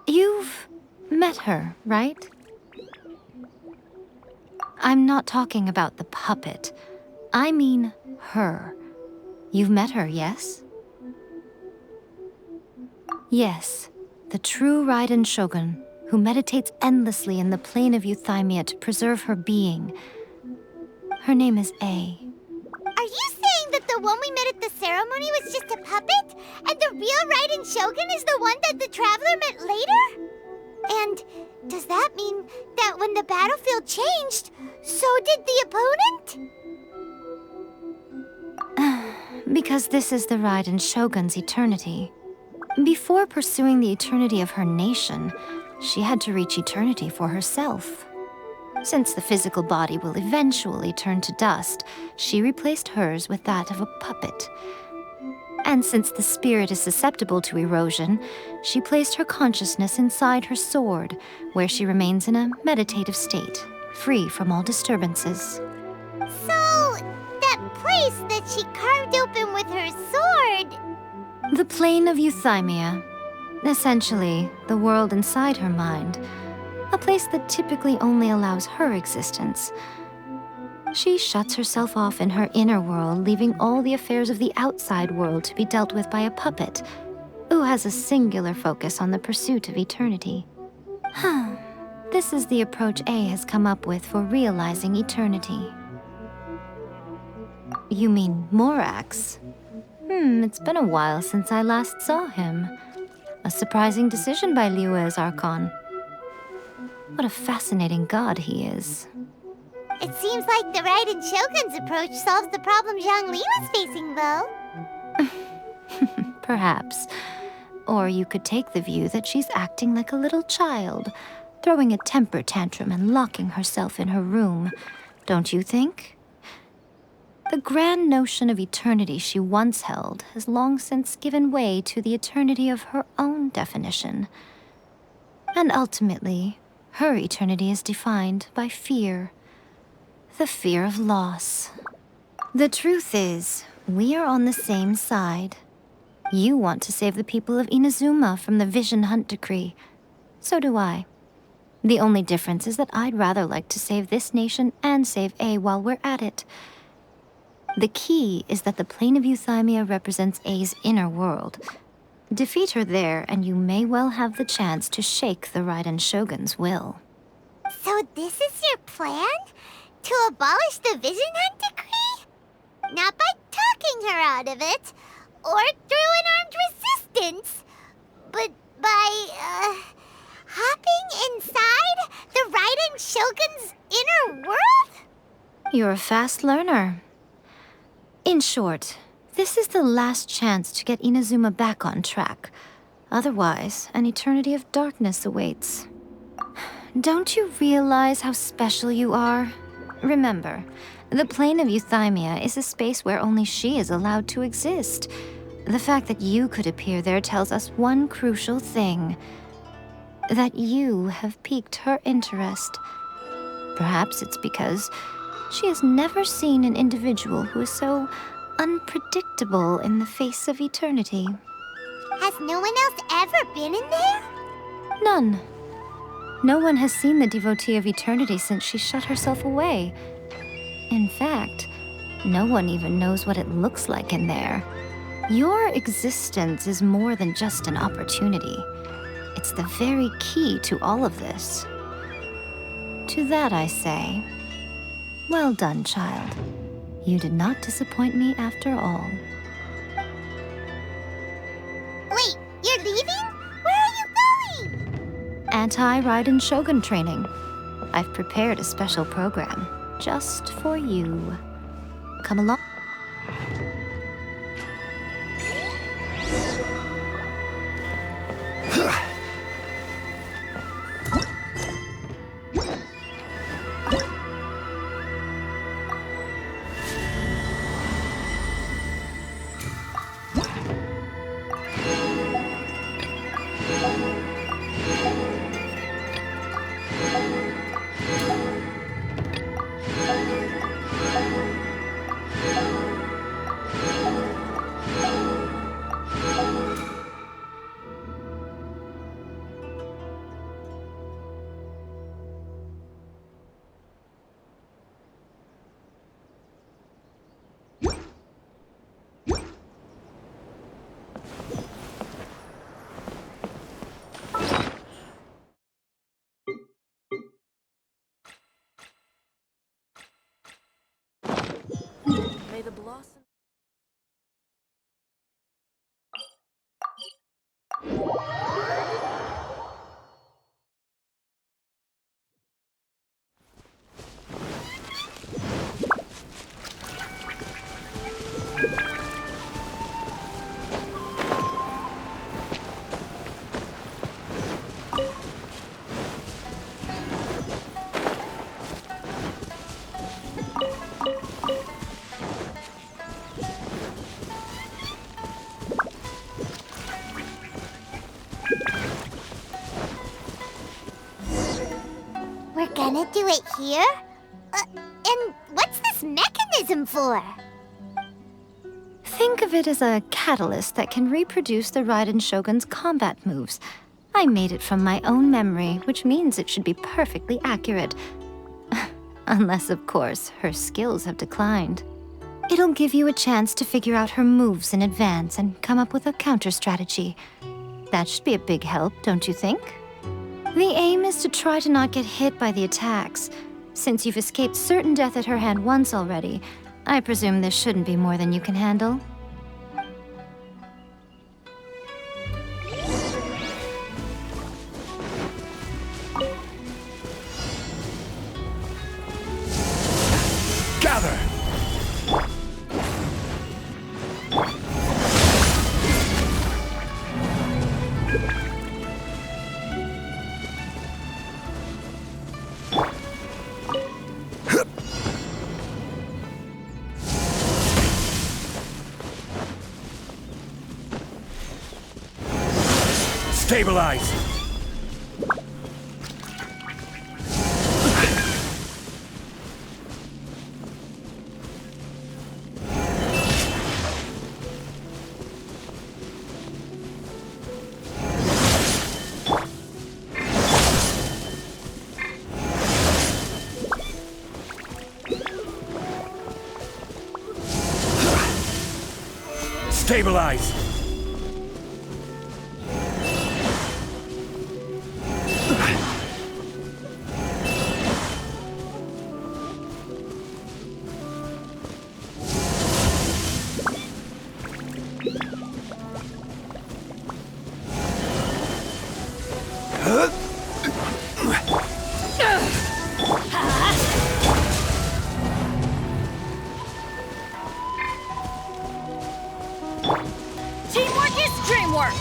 You've met her, right? I'm not talking about the puppet. I mean her. You've met her, yes? Yes, the true Raiden Shogun, who meditates endlessly in the plane of Euthymia to preserve her being. Her name is A. Are you saying that the one we met at the ceremony was just a puppet? And the real Raiden Shogun is the one that the Traveler met later? And does that mean that when the battlefield changed, so did the opponent? Because this is the Raiden Shogun's eternity. Before pursuing the eternity of her nation, she had to reach eternity for herself. Since the physical body will eventually turn to dust, she replaced hers with that of a puppet. And since the spirit is susceptible to erosion, she placed her consciousness inside her sword, where she remains in a meditative state, free from all disturbances. So, that place that she carved open with her sword... The plane of Euthymia. Essentially, the world inside her mind. A place that typically only allows her existence. She shuts herself off in her inner world, leaving all the affairs of the outside world to be dealt with by a puppet, who has a singular focus on the pursuit of eternity. This is the approach A has come up with for realizing eternity. You mean Morax? It's been a while since I last saw him. A surprising decision by Liyue's Archon. What a fascinating god he is. It seems like the Raiden Shogun's approach solves the problem Zhongli was facing, though. Perhaps. Or you could take the view that she's acting like a little child, throwing a temper tantrum and locking herself in her room. Don't you think? The grand notion of eternity she once held has long since given way to the eternity of her own definition. And ultimately, Her eternity is defined by fear. The fear of loss. The truth is, we are on the same side. You want to save the people of Inazuma from the Vision Hunt decree. So do I. The only difference is that I'd rather like to save this nation and save A while we're at it. The key is that the plane of Euthymia represents A's inner world. Defeat her there, and you may well have the chance to shake the Raiden Shogun's will. So this is your plan? To abolish the Vision Hunt decree? Not by talking her out of it, or through an armed resistance, but by, hopping inside the Raiden Shogun's inner world? You're a fast learner. In short, this is the last chance to get Inazuma back on track. Otherwise, an eternity of darkness awaits. Don't you realize how special you are? Remember, the plane of Euthymia is a space where only she is allowed to exist. The fact that you could appear there tells us one crucial thing. That you have piqued her interest. Perhaps it's because she has never seen an individual who is so unpredictable in the face of eternity. Has no one else ever been in there? None. No one has seen the devotee of eternity since she shut herself away. In fact, no one even knows what it looks like in there. Your existence is more than just an opportunity. It's the very key to all of this. To that I say, well done, child. You did not disappoint me after all. Wait, you're leaving? Where are you going? Anti-Raiden Shogun training. I've prepared a special program just for you. Come along. May the blossom... We're gonna do it here? And what's this mechanism for? Think of it as a catalyst that can reproduce the Raiden Shogun's combat moves. I made it from my own memory, which means it should be perfectly accurate. Unless, of course, her skills have declined. It'll give you a chance to figure out her moves in advance and come up with a counter strategy. That should be a big help, don't you think? The aim is to try to not get hit by the attacks. Since you've escaped certain death at her hand once already, I presume this shouldn't be more than you can handle. Gather! Stabilize! Stabilize! Teamwork is dreamwork!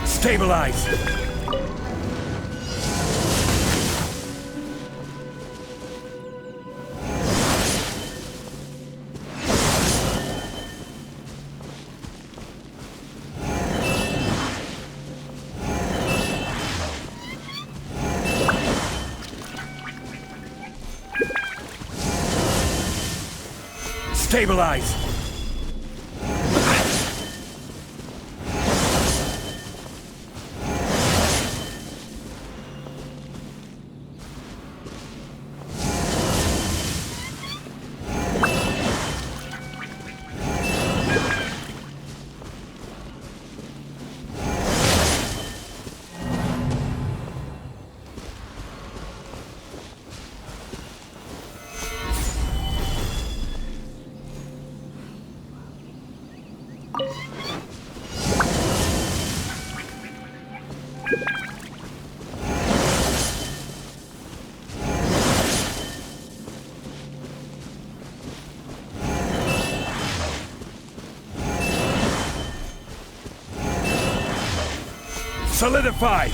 Stabilize! Stabilize! Solidify!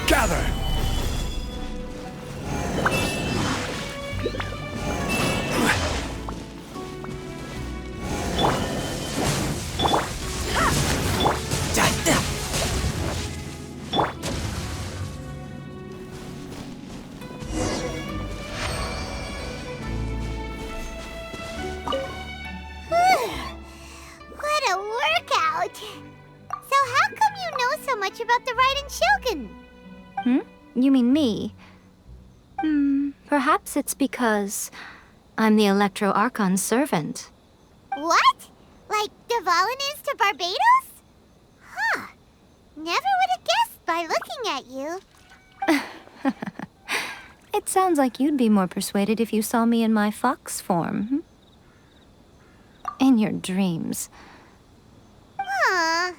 Gather! What a workout! So how come you know so much about the Raiden Shogun? You mean me? Perhaps it's because I'm the Electro Archon's servant. What? Like Devalin is to Barbados? Huh. Never would have guessed by looking at you. It sounds like you'd be more persuaded if you saw me in my fox form. In your dreams. Aw.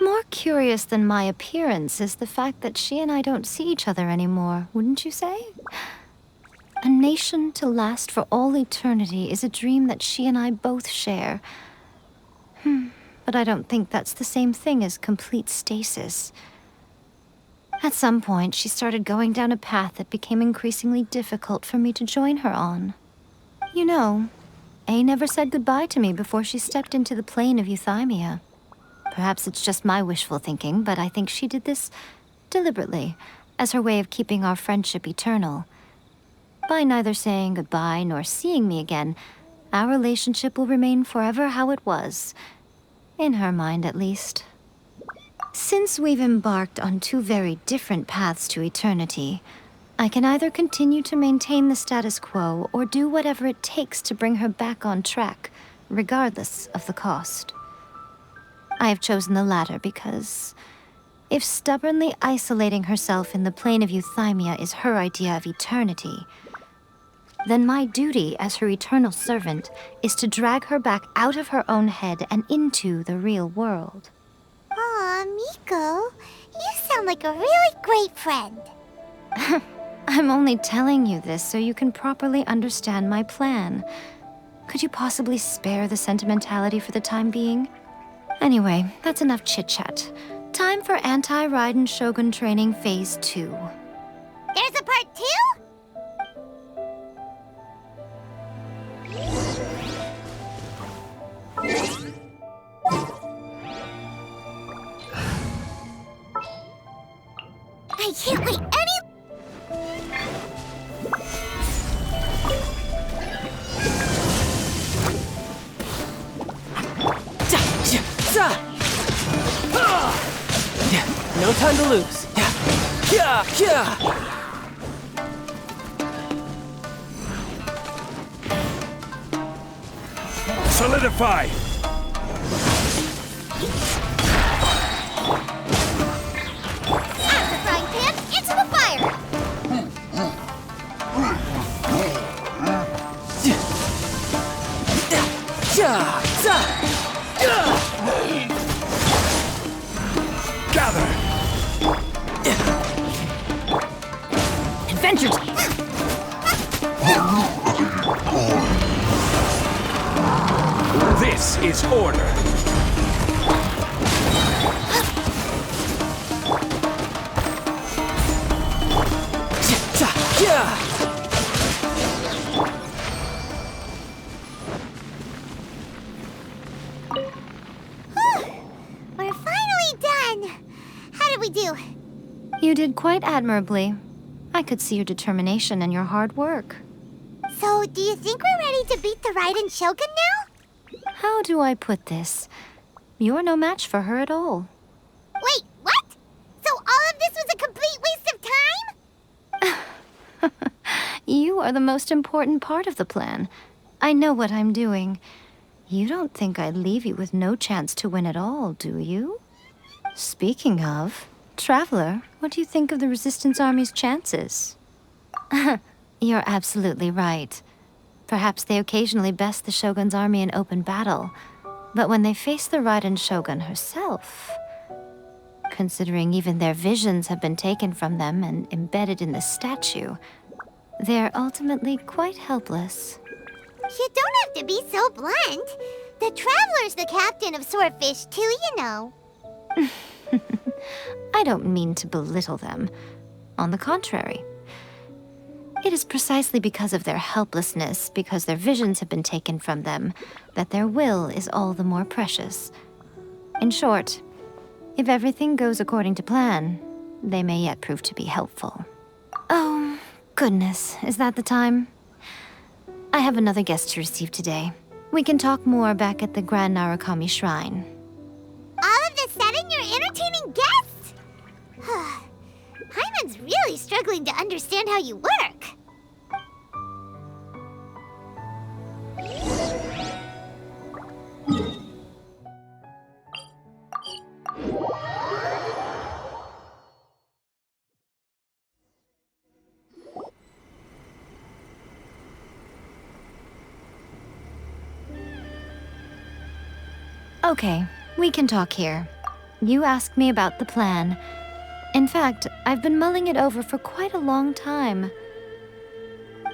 More curious than my appearance is the fact that she and I don't see each other anymore, wouldn't you say? A nation to last for all eternity is a dream that she and I both share. But I don't think that's the same thing as complete stasis. At some point, she started going down a path that became increasingly difficult for me to join her on. You know, A never said goodbye to me before she stepped into the plane of euthymia. Perhaps it's just my wishful thinking, but I think she did this deliberately, as her way of keeping our friendship eternal. By neither saying goodbye nor seeing me again, our relationship will remain forever how it was. In her mind, at least. Since we've embarked on two very different paths to eternity, I can either continue to maintain the status quo or do whatever it takes to bring her back on track, regardless of the cost. I have chosen the latter because if stubbornly isolating herself in the plane of euthymia is her idea of eternity, then my duty as her eternal servant is to drag her back out of her own head and into the real world. Aw, Miko, you sound like a really great friend. I'm only telling you this so you can properly understand my plan. Could you possibly spare the sentimentality for the time being? Anyway, that's enough chit-chat. Time for Anti-Raiden Shogun Training Phase 2. There's a part 2? I can't wait any... No time to lose. Solidify! After frying pan, into the fire! Gather! Adventures! This is order. We're finally done! How did we do? You did quite admirably. I could see your determination and your hard work. So, do you think we're ready to beat the Raiden Shogun now? How do I put this? You're no match for her at all. Wait, what? So all of this was a complete waste of time? You are the most important part of the plan. I know what I'm doing. You don't think I'd leave you with no chance to win at all, do you? Speaking of, Traveler, what do you think of the Resistance Army's chances? You're absolutely right. Perhaps they occasionally best the Shogun's army in open battle, but when they face the Raiden Shogun herself... Considering even their visions have been taken from them and embedded in the statue, they're ultimately quite helpless. You don't have to be so blunt. The Traveler's the captain of Swordfish II, you know. I don't mean to belittle them. On the contrary. It is precisely because of their helplessness, because their visions have been taken from them, that their will is all the more precious. In short, if everything goes according to plan, they may yet prove to be helpful. Oh, goodness, is that the time? I have another guest to receive today. We can talk more back at the Grand Narukami Shrine. All of a sudden, you're entertaining guests? Hyman's really struggling to understand how you work. Okay, we can talk here. You asked me about the plan. In fact, I've been mulling it over for quite a long time.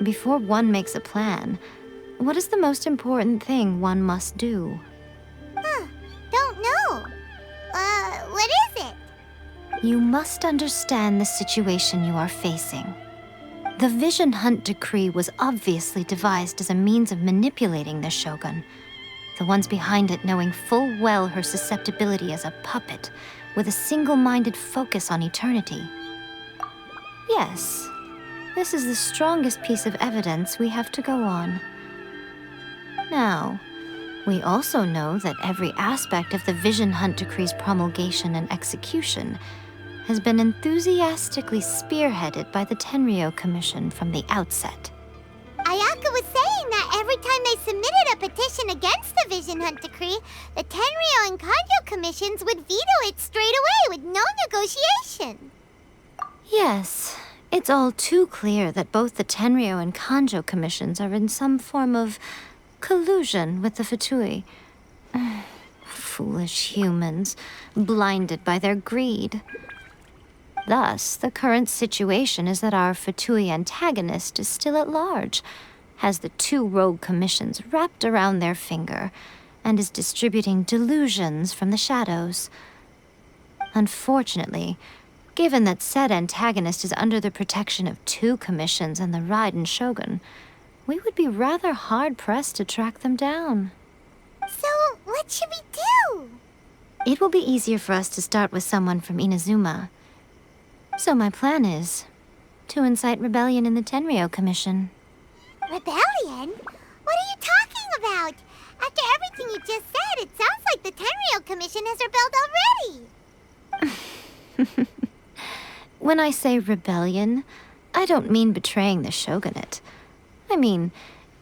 Before one makes a plan, what is the most important thing one must do? Don't know. What is it? You must understand the situation you are facing. The Vision Hunt Decree was obviously devised as a means of manipulating the Shogun, the ones behind it knowing full well her susceptibility as a puppet, with a single-minded focus on eternity. Yes, this is the strongest piece of evidence we have to go on. Now, we also know that every aspect of the Vision Hunt Decree's promulgation and execution has been enthusiastically spearheaded by the Tenrio Commission from the outset. Ayaka was saying that every time they submitted a petition against the Vision Hunt Decree, the Tenrio and Kujo commissions would veto it straight away with no negotiation. Yes, It's all too clear that both the Tenrio and Kanjo commissions are in some form of collusion with the Fatui. Foolish humans, blinded by their greed. Thus, the current situation is that our Fatui antagonist is still at large, has the two rogue commissions wrapped around their finger, and is distributing delusions from the shadows. Unfortunately, given that said antagonist is under the protection of two commissions and the Raiden Shogun, we would be rather hard-pressed to track them down. So, what should we do? It will be easier for us to start with someone from Inazuma. So my plan is to incite rebellion in the Tenrio Commission. Rebellion? What are you talking about? After everything you just said, it sounds like the Tenrio Commission has rebelled already. When I say rebellion, I don't mean betraying the shogunate. I mean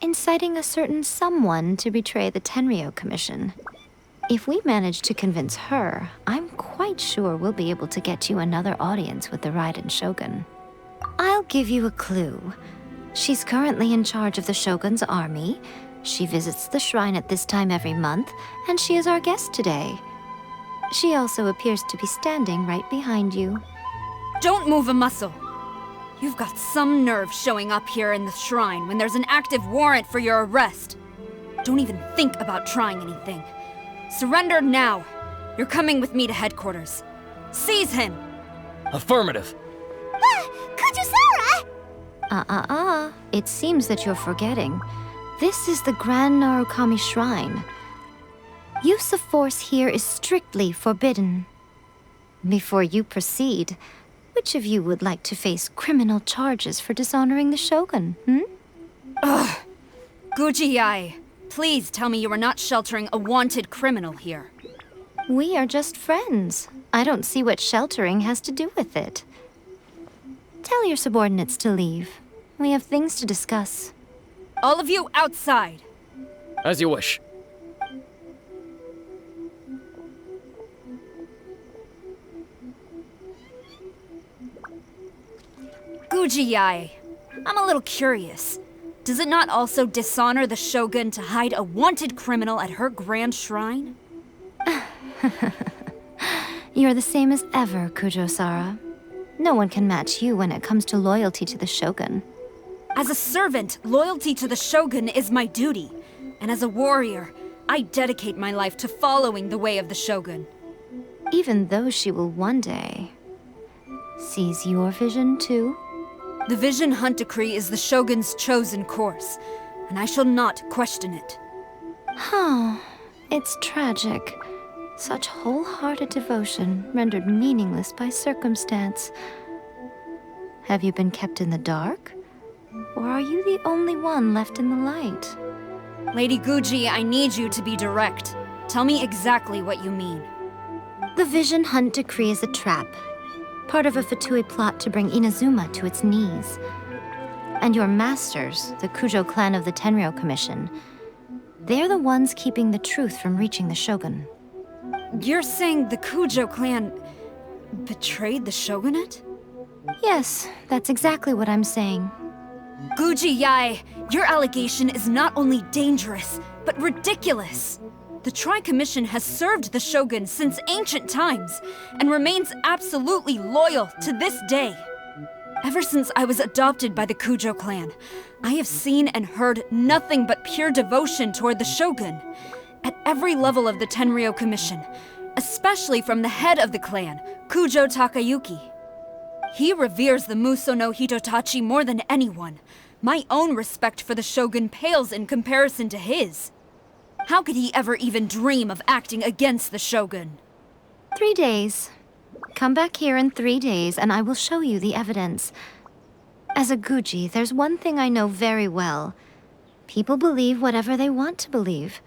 inciting a certain someone to betray the Tenrio Commission. If we manage to convince her, I'm quite sure we'll be able to get you another audience with the Raiden Shogun. I'll give you a clue. She's currently in charge of the Shogun's army. She visits the shrine at this time every month, and she is our guest today. She also appears to be standing right behind you. Don't move a muscle. You've got some nerve showing up here in the shrine when there's an active warrant for your arrest. Don't even think about trying anything. Surrender now. You're coming with me to headquarters. Seize him! Affirmative. Kujo-Sara! It seems that you're forgetting. This is the Grand Narukami Shrine. Use of force here is strictly forbidden. Before you proceed, which of you would like to face criminal charges for dishonoring the Shogun, Ugh! Guji-ai, please tell me you are not sheltering a wanted criminal here. We are just friends. I don't see what sheltering has to do with it. Tell your subordinates to leave. We have things to discuss. All of you outside! As you wish. Guji-ai, I'm a little curious. Does it not also dishonor the Shogun to hide a wanted criminal at her grand shrine? You're the same as ever, Kujo-Sara. No one can match you when it comes to loyalty to the Shogun. As a servant, loyalty to the Shogun is my duty. And as a warrior, I dedicate my life to following the way of the Shogun. Even though she will one day seize your vision too? The Vision Hunt Decree is the Shogun's chosen course, and I shall not question it. It's tragic. Such wholehearted devotion rendered meaningless by circumstance. Have you been kept in the dark? Or are you the only one left in the light? Lady Guji, I need you to be direct. Tell me exactly what you mean. The Vision Hunt Decree is a trap. Part of a Fatui plot to bring Inazuma to its knees. And your masters, the Kujo clan of the Tenrio Commission, they're the ones keeping the truth from reaching the Shogun. You're saying the Kujo clan betrayed the Shogunate? Yes, that's exactly what I'm saying. Guji-ai, your allegation is not only dangerous, but ridiculous. The Tri-Commission has served the Shogun since ancient times, and remains absolutely loyal to this day. Ever since I was adopted by the Kujo clan, I have seen and heard nothing but pure devotion toward the Shogun. At every level of the Tenrio Commission, especially from the head of the clan, Kujo Takayuki. He reveres the Muso no Hitotachi more than anyone. My own respect for the Shogun pales in comparison to his. How could he ever even dream of acting against the Shogun? 3 days. Come back here in 3 days and I will show you the evidence. As a Guji, there's one thing I know very well. People believe whatever they want to believe.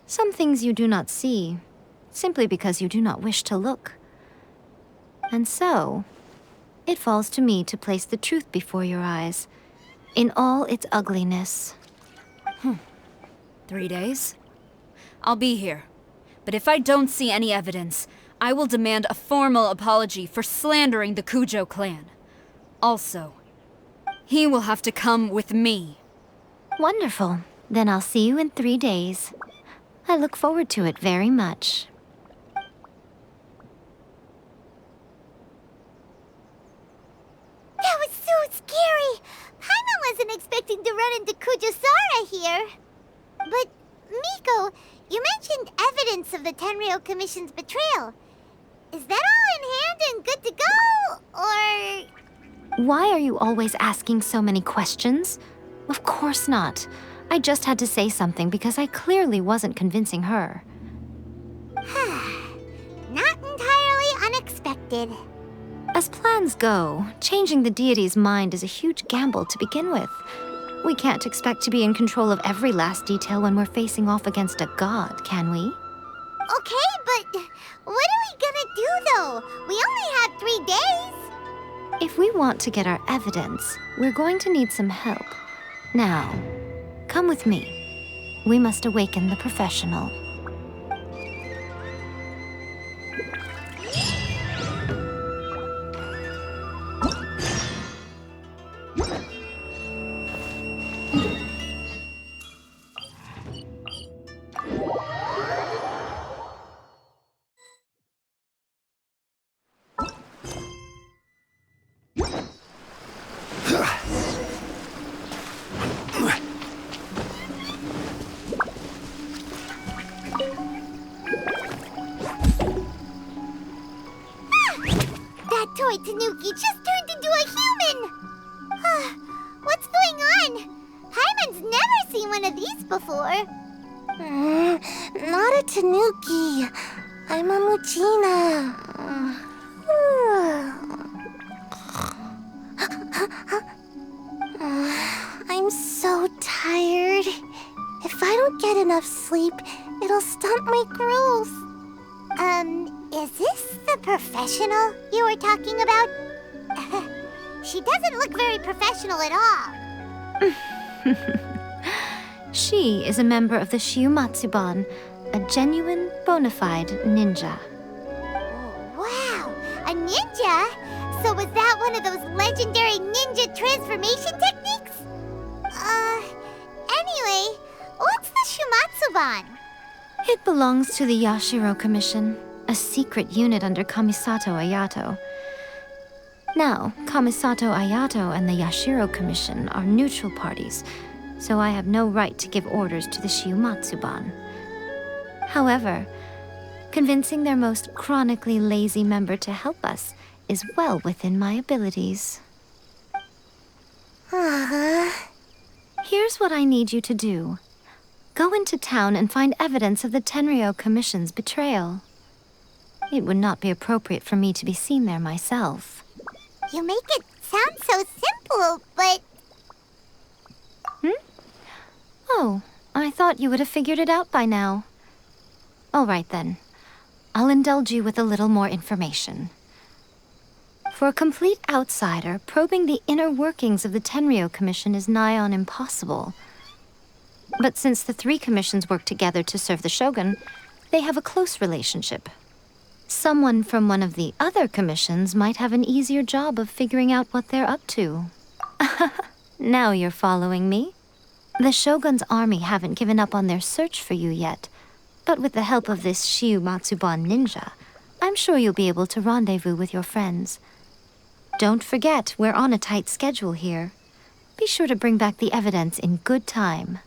Some things you do not see, simply because you do not wish to look. And so, it falls to me to place the truth before your eyes, in all its ugliness. 3 days? I'll be here. But if I don't see any evidence, I will demand a formal apology for slandering the Kujo clan. also. He will have to come with me. Wonderful. Then I'll see you in 3 days. I look forward to it very much. That was so scary! Paimon wasn't expecting to run into Kujo-sara here. But, Miko, you mentioned evidence of the Tenrio Commission's betrayal. Is that all in hand and good to go, or...? Why are you always asking so many questions? Of course not. I just had to say something because I clearly wasn't convincing her. Not entirely unexpected. As plans go, changing the deity's mind is a huge gamble to begin with. We can't expect to be in control of every last detail when we're facing off against a god, can we? Okay, but what are we gonna do, though? We only have 3 days. If we want to get our evidence, we're going to need some help. Now, come with me. We must awaken the professional. Toy Tanuki just turned into a human! What's going on? Paimon's never seen one of these before. Not a Tanuki. I'm a Muchina. I'm so tired. If I don't get enough sleep, it'll stunt my growth. Is this the professional you were talking about? She doesn't look very professional at all. She is a member of the Shiumatsuban, a genuine, bona fide ninja. Wow, a ninja? So was that one of those legendary ninja transformation techniques? Anyway, what's the Shiumatsuban? It belongs to the Yashiro Commission, a secret unit under Kamisato Ayato. Now, Kamisato Ayato and the Yashiro Commission are neutral parties, so I have no right to give orders to the Shiumatsuban. However, convincing their most chronically lazy member to help us is well within my abilities. Here's what I need you to do. Go into town and find evidence of the Tenrio Commission's betrayal. It would not be appropriate for me to be seen there myself. You make it sound so simple, but... Oh, I thought you would have figured it out by now. All right then. I'll indulge you with a little more information. For a complete outsider, probing the inner workings of the Tenrio Commission is nigh on impossible. But since the 3 commissions work together to serve the Shogun, they have a close relationship. Someone from one of the other commissions might have an easier job of figuring out what they're up to. Now you're following me. The Shogun's army haven't given up on their search for you yet, but with the help of this Shiumatsuban ninja, I'm sure you'll be able to rendezvous with your friends. Don't forget, we're on a tight schedule here. Be sure to bring back the evidence in good time.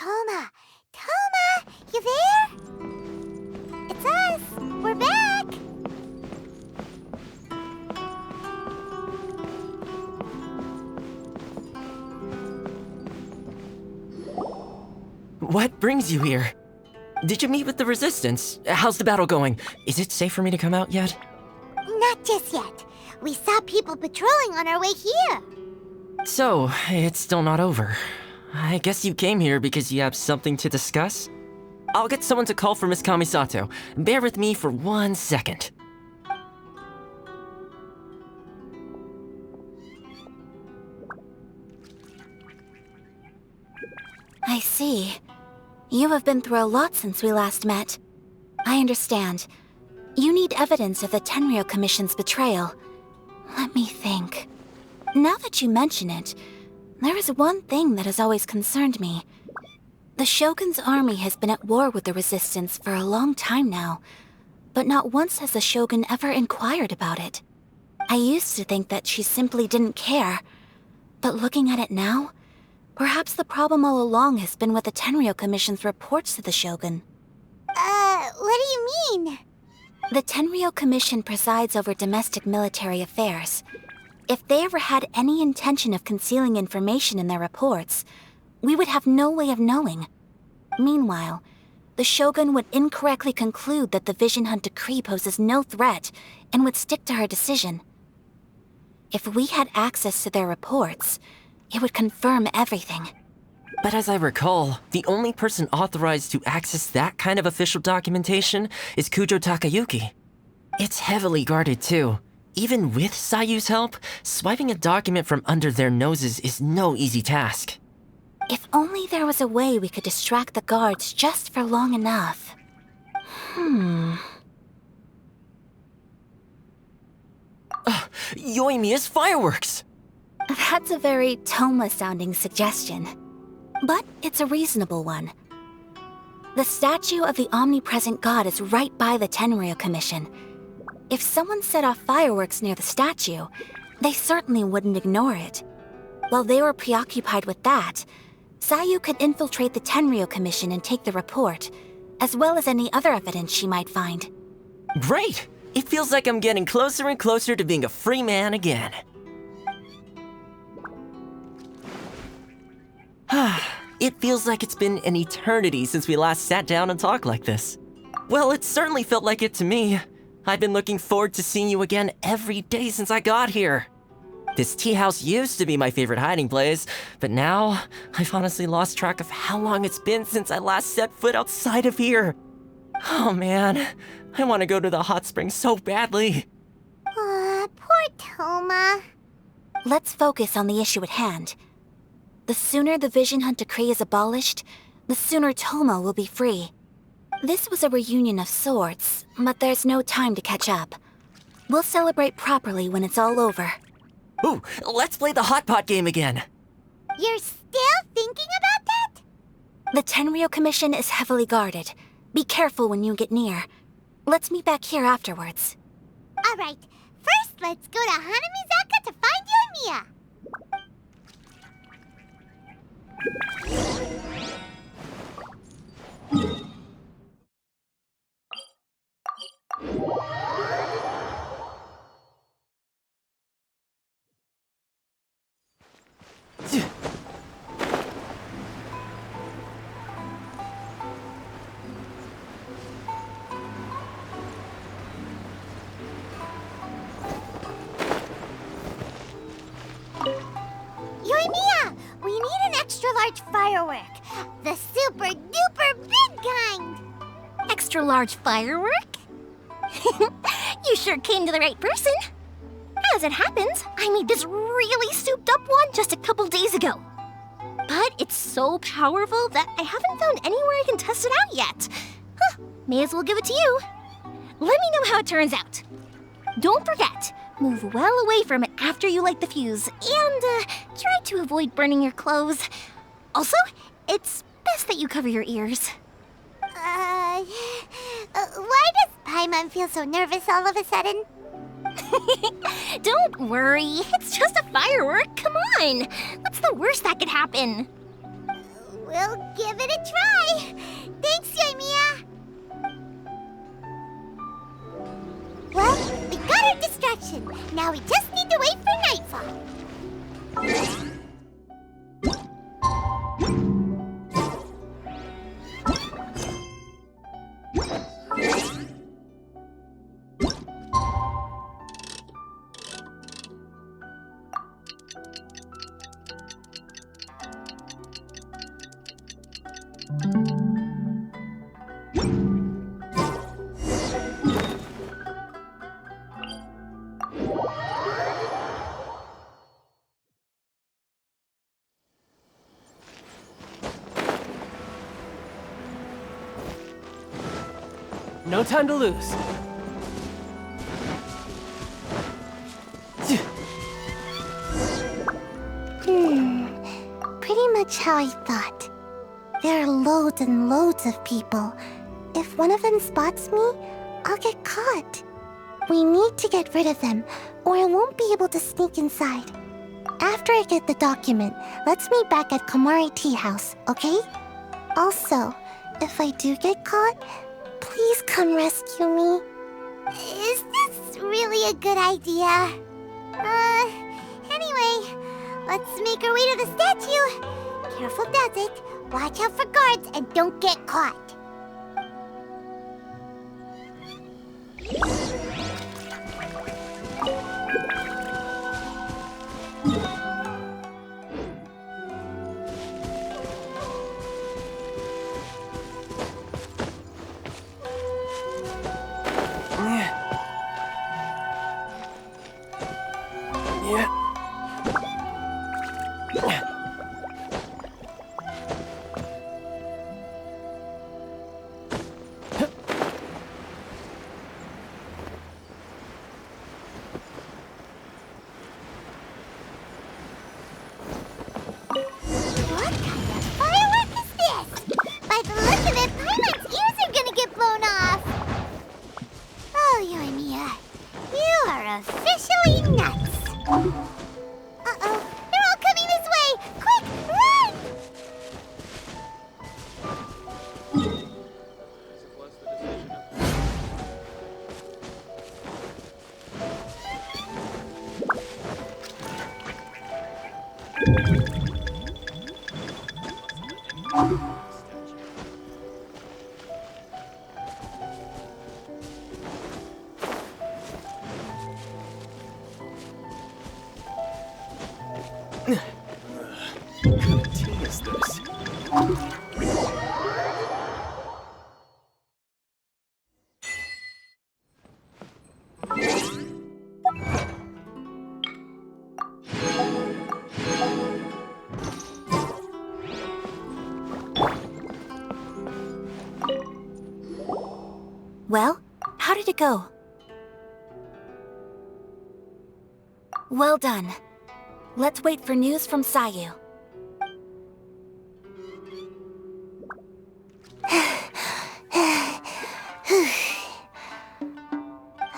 Toma, you there? It's us. We're back. What brings you here? Did you meet with the Resistance? How's the battle going? Is it safe for me to come out yet? Not just yet. We saw people patrolling on our way here. So, it's still not over. I guess you came here because you have something to discuss? I'll get someone to call for Miss Kamisato. Bear with me for 1 second. I see. You have been through a lot since we last met. I understand. You need evidence of the Tenrio Commission's betrayal. Let me think. Now that you mention it, there is one thing that has always concerned me. The Shogun's army has been at war with the Resistance for a long time now, but not once has the Shogun ever inquired about it. I used to think that she simply didn't care, but looking at it now, perhaps the problem all along has been with the Tenrio Commission's reports to the Shogun. What do you mean? The Tenrio Commission presides over domestic military affairs. If they ever had any intention of concealing information in their reports, we would have no way of knowing. Meanwhile, the Shogun would incorrectly conclude that the Vision Hunt decree poses no threat and would stick to her decision. If we had access to their reports, it would confirm everything. But as I recall, the only person authorized to access that kind of official documentation is Kujo Takayuki. It's heavily guarded too. Even with Sayu's help, swiping a document from under their noses is no easy task. If only there was a way we could distract the guards just for long enough. Yoimiya's fireworks! That's a very Toma-sounding suggestion. But it's a reasonable one. The statue of the Omnipresent God is right by the Tenrio Commission. If someone set off fireworks near the statue, they certainly wouldn't ignore it. While they were preoccupied with that, Sayu could infiltrate the Tenrio Commission and take the report, as well as any other evidence she might find. Great! It feels like I'm getting closer and closer to being a free man again. It feels like it's been an eternity since we last sat down and talked like this. Well, it certainly felt like it to me. I've been looking forward to seeing you again every day since I got here. This tea house used to be my favorite hiding place, but now I've honestly lost track of how long it's been since I last set foot outside of here. Oh man, I want to go to the hot springs so badly. Poor Toma. Let's focus on the issue at hand. The sooner the Vision Hunt decree is abolished, the sooner Toma will be free. This was a reunion of sorts, but there's no time to catch up. We'll celebrate properly when it's all over. Ooh, let's play the hot pot game again. You're still thinking about that? The Tenrio Commission is heavily guarded. Be careful when you get near. Let's meet back here afterwards. Alright, first let's go to Hanamizaka to find Yoimiya. Yoimiya, we need an extra-large firework. The super-duper big kind. Extra-large firework? You sure came to the right person. As it happens, I made this really souped-up one just a couple days ago. But it's so powerful that I haven't found anywhere I can test it out yet. May as well give it to you. Let me know how it turns out. Don't forget, move well away from it after you light the fuse, and try to avoid burning your clothes. Also, it's best that you cover your ears. Why does Paimon feel so nervous all of a sudden? Don't worry, it's just a firework, come on! What's the worst that could happen? We'll give it a try. Thanks, Yoimiya. Well, we got our distraction. Now we just need to wait for nightfall. No time to lose. Pretty much how I thought. There are loads and loads of people. If one of them spots me, I'll get caught. We need to get rid of them, or I won't be able to sneak inside. After I get the document, let's meet back at Komari Tea House, okay? Also, if I do get caught, please come rescue me. Is this really a good idea? Anyway, let's make our way to the statue. Careful, Dazik. Watch out for guards and don't get caught. Officially nuts! Uh-oh, they're all coming this way! Quick, run! Well, how did it go? Well done. Let's wait for news from Sayu.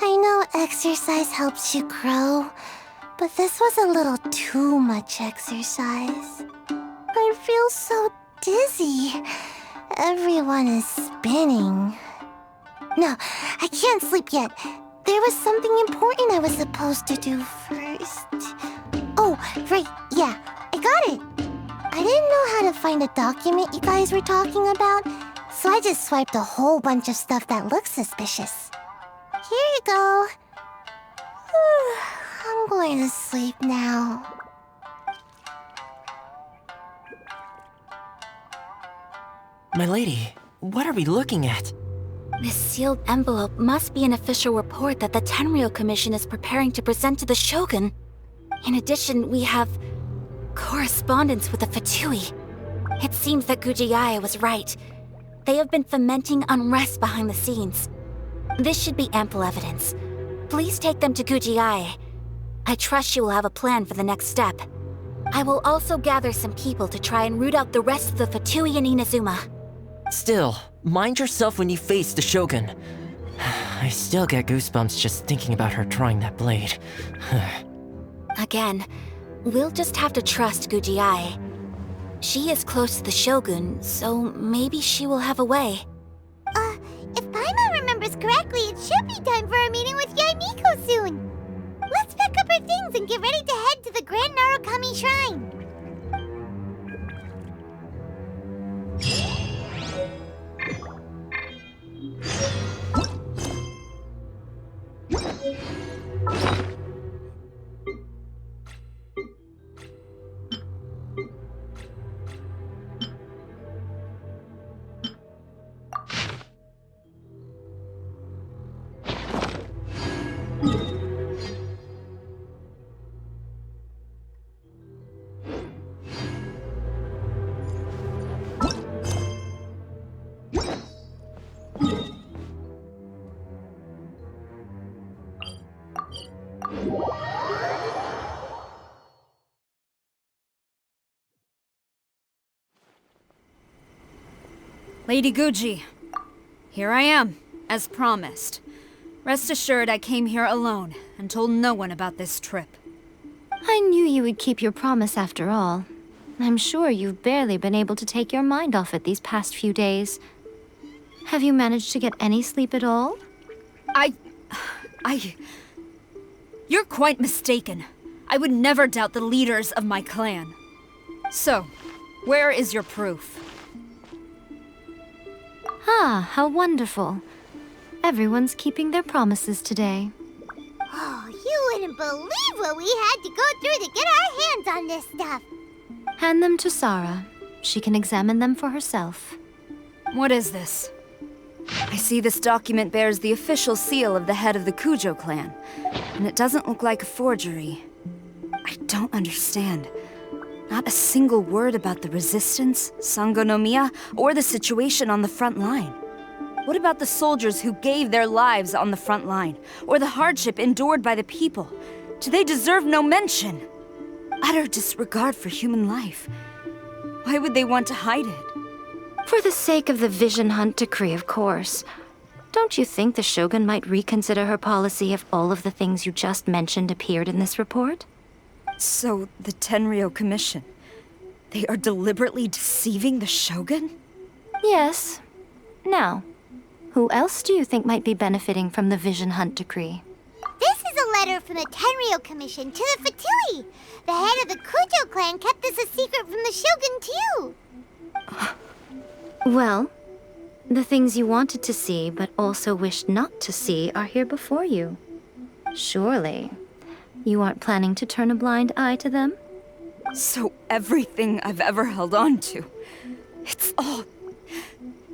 I know exercise helps you grow, but this was a little too much exercise. I feel so dizzy. Everyone is spinning. No, I can't sleep yet. There was something important I was supposed to do first. Oh, right, yeah, I got it. I didn't know how to find a document you guys were talking about, so I just swiped a whole bunch of stuff that looks suspicious. Here you go. I'm going to sleep now. My lady, what are we looking at? This sealed envelope must be an official report that the Tenrio Commission is preparing to present to the Shogun. In addition, we have correspondence with the Fatui. It seems that Gujiai was right. They have been fomenting unrest behind the scenes. This should be ample evidence. Please take them to Gujiai. I trust you will have a plan for the next step. I will also gather some people to try and root out the rest of the Fatui in Inazuma. Still, mind yourself when you face the Shogun. I still get goosebumps just thinking about her drawing that blade. Again, we'll just have to trust Gujiai. She is close to the Shogun, so maybe she will have a way. If Paimon remembers correctly, it should be time for a meeting with Yaimiko soon. Let's pack up our things and get ready to head to the Grand Narukami Shrine. Lady Guji, here I am, as promised. Rest assured I came here alone and told no one about this trip. I knew you would keep your promise after all. I'm sure you've barely been able to take your mind off it these past few days. Have you managed to get any sleep at all? You're quite mistaken. I would never doubt the leaders of my clan. So, where is your proof? Ah, how wonderful. Everyone's keeping their promises today. Oh, you wouldn't believe what we had to go through to get our hands on this stuff. Hand them to Sarah. She can examine them for herself. What is this? I see this document bears the official seal of the head of the Kujo clan, and it doesn't look like a forgery. I don't understand. Not a single word about the resistance, Sangonomiya, or the situation on the front line. What about the soldiers who gave their lives on the front line, or the hardship endured by the people? Do they deserve no mention? Utter disregard for human life. Why would they want to hide it? For the sake of the Vision Hunt decree, of course. Don't you think the Shogun might reconsider her policy if all of the things you just mentioned appeared in this report? So, the Tenrio Commission, they are deliberately deceiving the Shogun? Yes. Now, who else do you think might be benefiting from the Vision Hunt decree? This is a letter from the Tenrio Commission to the Fatui. The head of the Kujo clan kept this a secret from the Shogun, too. Well, the things you wanted to see but also wished not to see are here before you. Surely, you aren't planning to turn a blind eye to them? So everything I've ever held on to, it's all...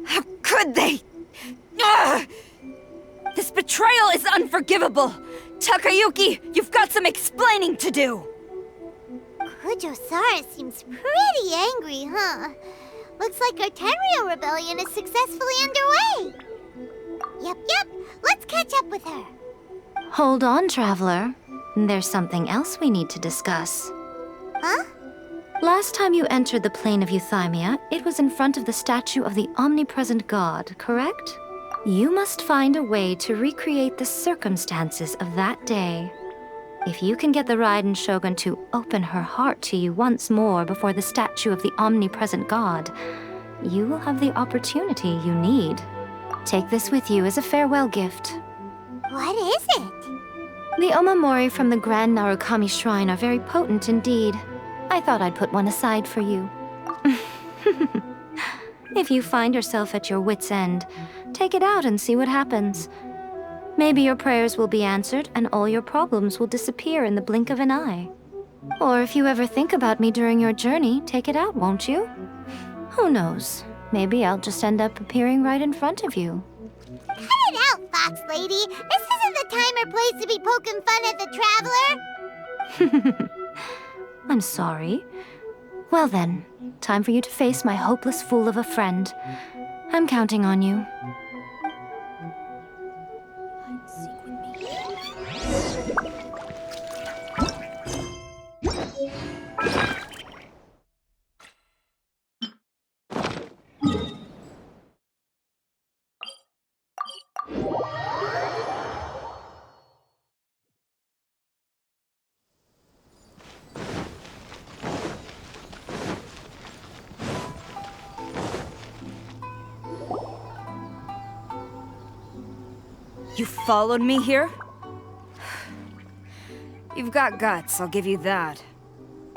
How could they? Ugh! This betrayal is unforgivable! Takayuki, you've got some explaining to do! Kujo-Sara seems pretty angry, huh? Looks like our Tenrio rebellion is successfully underway. Yep. Let's catch up with her. Hold on, Traveler. There's something else we need to discuss. Huh? Last time you entered the plane of Euthymia, it was in front of the statue of the Omnipresent God, correct? You must find a way to recreate the circumstances of that day. If you can get the Raiden Shogun to open her heart to you once more before the statue of the Omnipresent God, you will have the opportunity you need. Take this with you as a farewell gift. What is it? The Omamori from the Grand Narukami Shrine are very potent indeed. I thought I'd put one aside for you. If you find yourself at your wit's end, take it out and see what happens. Maybe your prayers will be answered and all your problems will disappear in the blink of an eye. Or if you ever think about me during your journey, take it out, won't you? Who knows? Maybe I'll just end up appearing right in front of you. Cut it out, Fox Lady! This isn't the time or place to be poking fun at the Traveler! I'm sorry. Well then, time for you to face my hopeless fool of a friend. I'm counting on you. You followed me here? You've got guts, I'll give you that.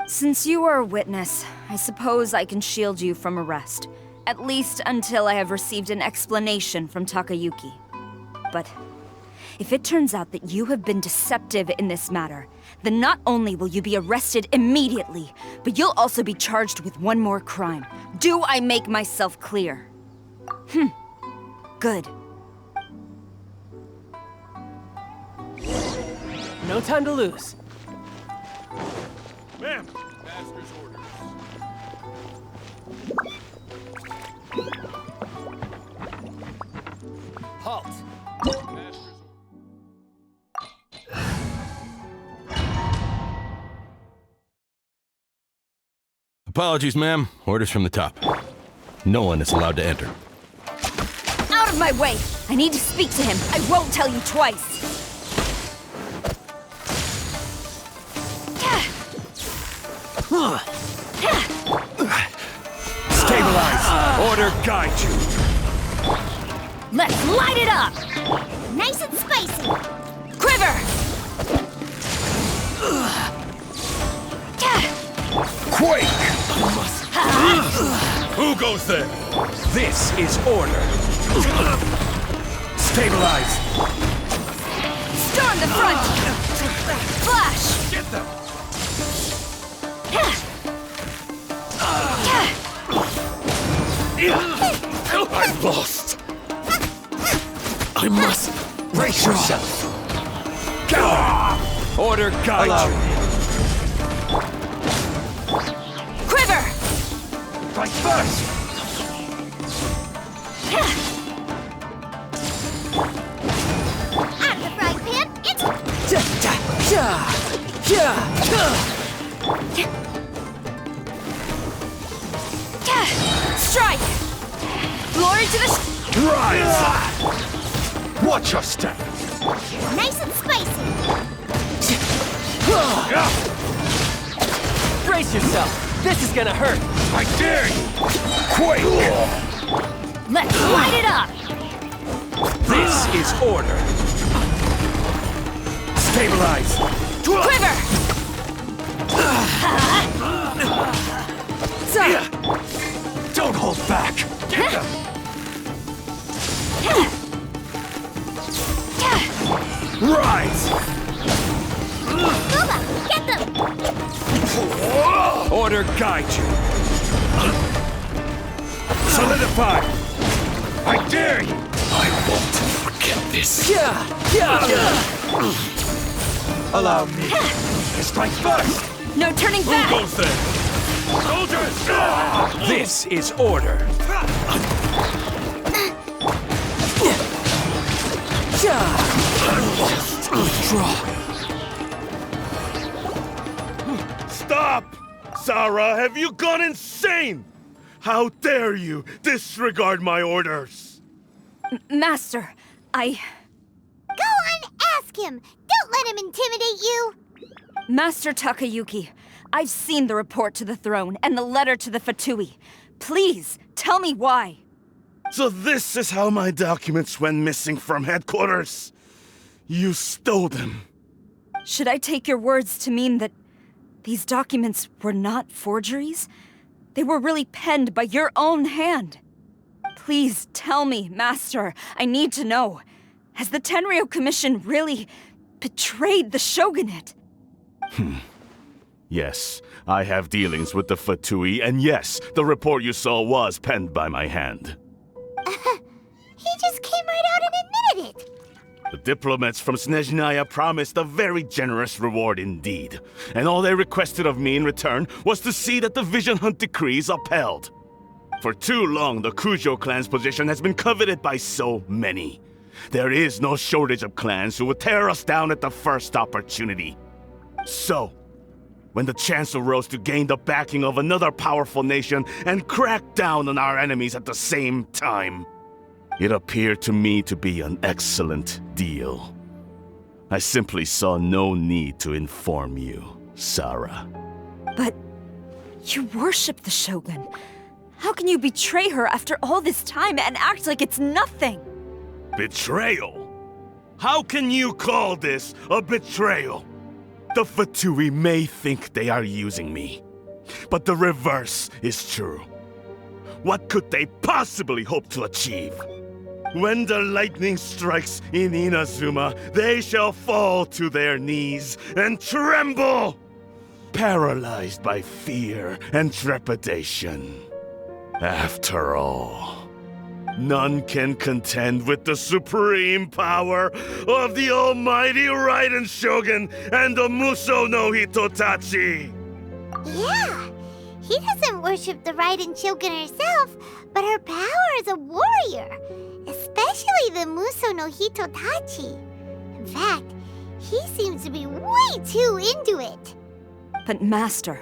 Since you are a witness, I suppose I can shield you from arrest. At least until I have received an explanation from Takayuki. But if it turns out that you have been deceptive in this matter, then not only will you be arrested immediately, but you'll also be charged with one more crime. Do I make myself clear? Good. No time to lose. Ma'am! Master's orders. Halt! Apologies, ma'am. Orders from the top. No one is allowed to enter. Out of my way! I need to speak to him. I won't tell you twice. Stabilize! Order guide you! Let's light it up! Nice and spicy. Quiver! Quake! Who goes there? This is order. Stabilize! Storm the front! Flash! Get them! I'm lost! I must brace yourself! Go! Order guide you! Quiver! Strike first! Out of the frying pan, it's... Strike! Glory to the... Rise! Watch your step! Nice and spicy. Brace yourself! This is gonna hurt! I dare you! Quake! Let's light it up! This is order! Stabilize! Quiver! Don't hold back! Get them! Rise! Kuba, get them! Order guide you! Solidify! I dare you! I won't forget this! Allow me to strike first! No turning back! Who goes there? Soldiers! This is order! Withdraw! Stop! Sarah, have you gone insane? How dare you disregard my orders? Master, Go and ask him! Don't let him intimidate you! Master Takayuki, I've seen the report to the throne and the letter to the Fatui. Please, tell me why. So this is how my documents went missing from headquarters? You stole them. Should I take your words to mean that these documents were not forgeries? They were really penned by your own hand. Please tell me, Master. I need to know. Has the Tenrio Commission really betrayed the Shogunate? Yes, I have dealings with the Fatui, and yes, the report you saw was penned by my hand. He just came right out and admitted it. The diplomats from Snezhnaya promised a very generous reward indeed, and all they requested of me in return was to see that the Vision Hunt decree is upheld. For too long, the Kujo clan's position has been coveted by so many. There is no shortage of clans who would tear us down at the first opportunity. So, when the chance arose to gain the backing of another powerful nation and crack down on our enemies at the same time, it appeared to me to be an excellent deal. I simply saw no need to inform you, Sarah. But you worship the Shogun. How can you betray her after all this time and act like it's nothing? Betrayal? How can you call this a betrayal? The Fatui may think they are using me, but the reverse is true. What could they possibly hope to achieve? When the lightning strikes in Inazuma, they shall fall to their knees and tremble, paralyzed by fear and trepidation. After all, none can contend with the supreme power of the almighty Raiden Shogun and the Muso no Hitotachi! Yeah, he doesn't worship the Raiden Shogun herself, but her power as a warrior, especially the Muso no Hitotachi. In fact, he seems to be way too into it. But Master,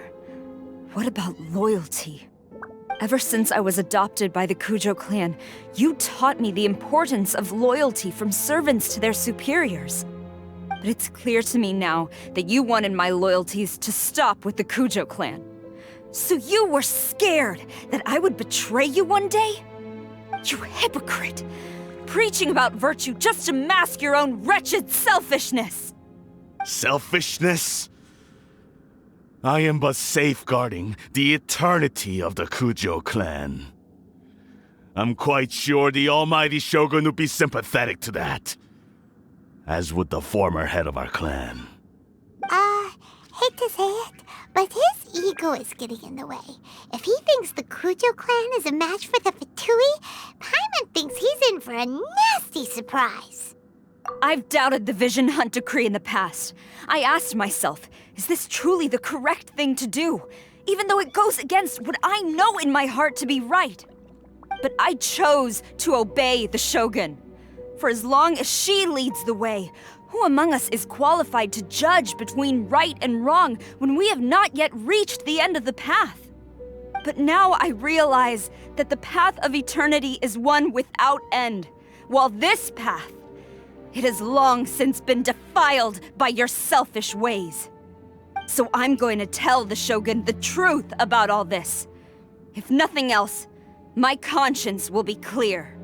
what about loyalty? Ever since I was adopted by the Kujo clan, you taught me the importance of loyalty from servants to their superiors. But it's clear to me now that you wanted my loyalties to stop with the Kujo clan. So you were scared that I would betray you one day? You hypocrite! Preaching about virtue just to mask your own wretched selfishness! Selfishness? I am but safeguarding the eternity of the Kujo clan. I'm quite sure the almighty Shogun would be sympathetic to that. As would the former head of our clan. Hate to say it, but his ego is getting in the way. If he thinks the Kujo clan is a match for the Fatui, Paimon thinks he's in for a nasty surprise. I've doubted the Vision Hunt decree in the past. I asked myself, is this truly the correct thing to do? Even though it goes against what I know in my heart to be right. But I chose to obey the Shogun. For as long as she leads the way, who among us is qualified to judge between right and wrong when we have not yet reached the end of the path? But now I realize that the path of eternity is one without end, while this path, it has long since been defiled by your selfish ways. So I'm going to tell the Shogun the truth about all this. If nothing else, my conscience will be clear.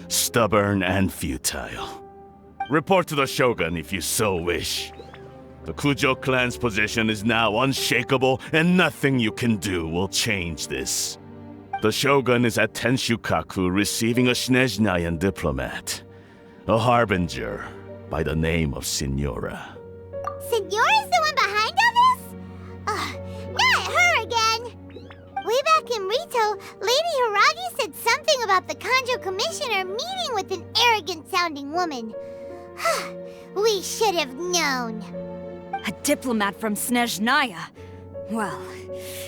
Stubborn and futile. Report to the Shogun if you so wish. The Kujo clan's position is now unshakable, and nothing you can do will change this. The Shogun is at Tenshukaku receiving a Snezhnayan diplomat, a harbinger by the name of Signora. Signora's the one behind all this? Not her again! Way back in Rito, Lady Hiragi said something about the Kanjo Commissioner meeting with an arrogant-sounding woman. We should have known. A diplomat from Snezhnaya? Well,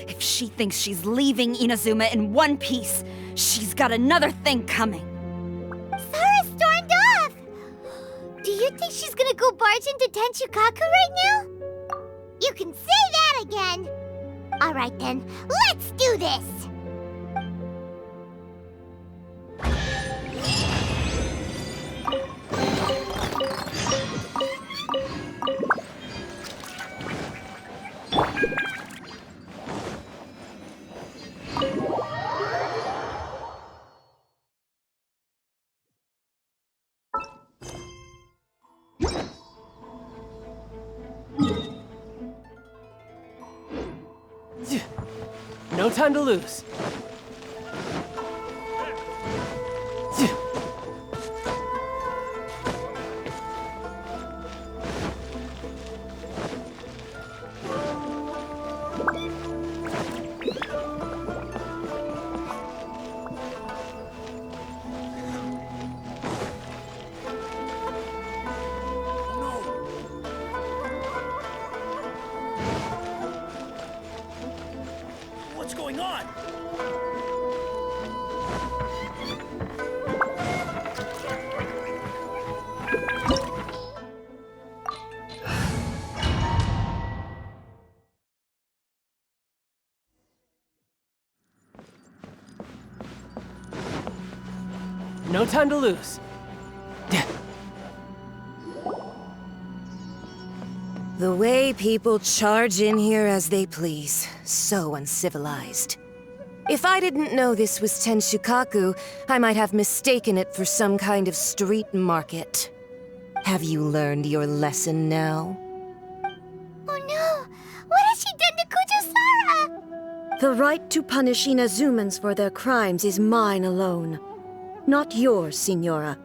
if she thinks she's leaving Inazuma in one piece, she's got another thing coming. Sara stormed off! Do you think she's gonna go barge into Tenshukaku right now? You can say that again! Alright then, let's do this! No time to lose. What's going on? No time to lose. The way people charge in here as they please. So uncivilized. If I didn't know this was Tenshukaku, I might have mistaken it for some kind of street market. Have you learned your lesson now? Oh no! What has she done to Kujo-Sara? The right to punish Inazumans for their crimes is mine alone. Not yours, Signora.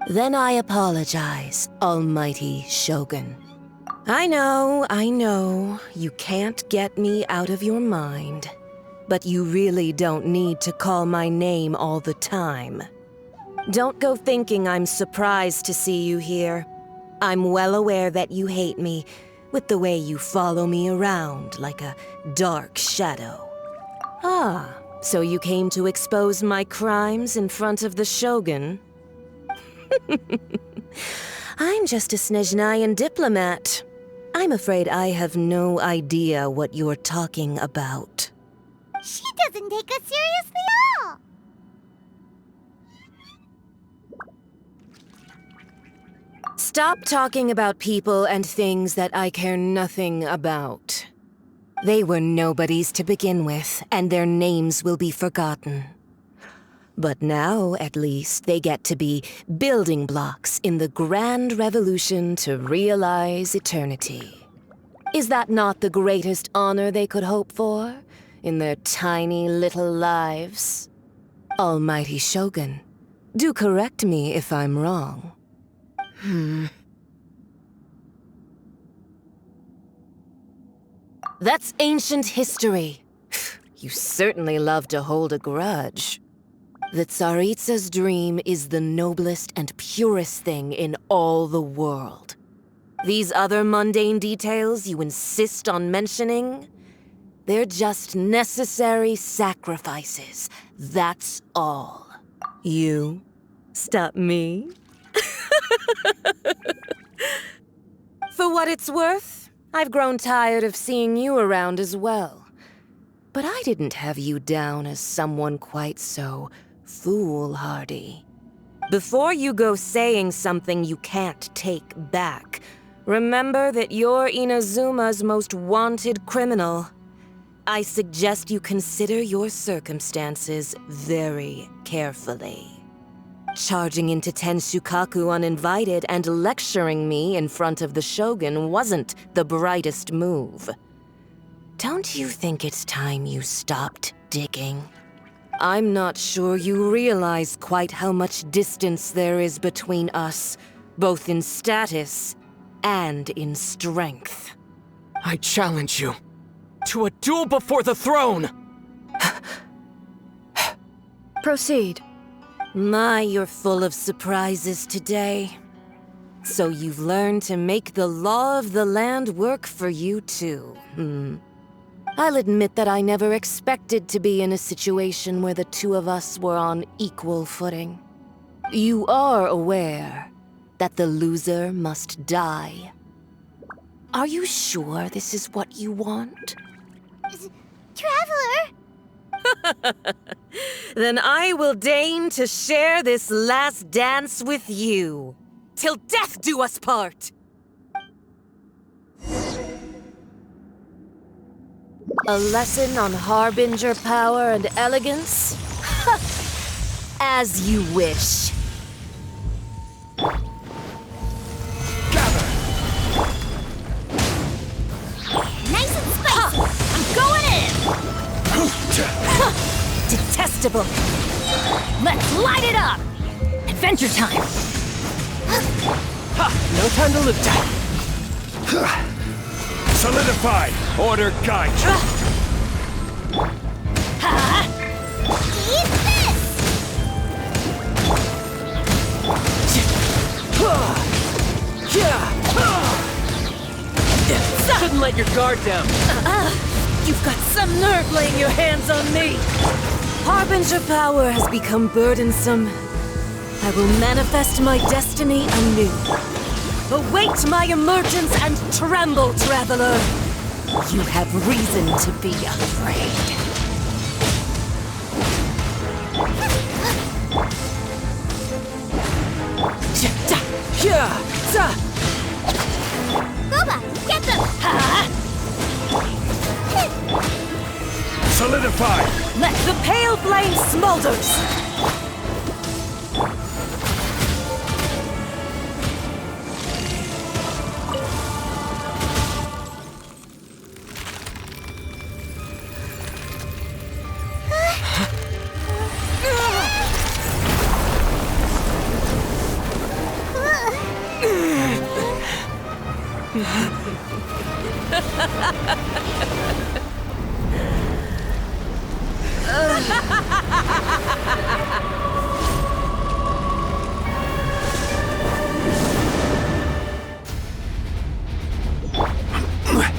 Then I apologize, Almighty Shogun. I know, you can't get me out of your mind. But you really don't need to call my name all the time. Don't go thinking I'm surprised to see you here. I'm well aware that you hate me, with the way you follow me around like a dark shadow. Ah, so you came to expose my crimes in front of the Shogun? I'm just a Snezhnayan diplomat. I'm afraid I have no idea what you're talking about. She doesn't take us seriously at all. Stop talking about people and things that I care nothing about. They were nobodies to begin with, and their names will be forgotten. But now, at least, they get to be building blocks in the grand revolution to realize eternity. Is that not the greatest honor they could hope for in their tiny little lives? Almighty Shogun, do correct me if I'm wrong. That's ancient history. You certainly love to hold a grudge. The Tsaritsa's dream is the noblest and purest thing in all the world. These other mundane details you insist on mentioning, they're just necessary sacrifices. That's all. You stop me? For what it's worth, I've grown tired of seeing you around as well. But I didn't have you down as someone quite so foolhardy. Before you go saying something you can't take back, remember that you're Inazuma's most wanted criminal. I suggest you consider your circumstances very carefully. Charging into Tenshukaku uninvited and lecturing me in front of the Shogun wasn't the brightest move. Don't you think it's time you stopped digging? I'm not sure you realize quite how much distance there is between us, both in status and in strength. I challenge you to a duel before the throne! Proceed. My, you're full of surprises today. So you've learned to make the law of the land work for you too, I'll admit that I never expected to be in a situation where the two of us were on equal footing. You are aware that the loser must die. Are you sure this is what you want? Traveler! Then I will deign to share this last dance with you. Till death do us part! A lesson on harbinger power and elegance? As you wish. Nice and spicy! I'm going in! Detestable! Let's light it up! Adventure time! No time to lose. Solidified! Order guide you! Eat this! Shouldn't let your guard down. You've got some nerve laying your hands on me! Harbinger power has become burdensome. I will manifest my destiny anew. Await my emergence and tremble, traveler! You have reason to be afraid. Boba, get them! Solidified! Let the pale flame smolders!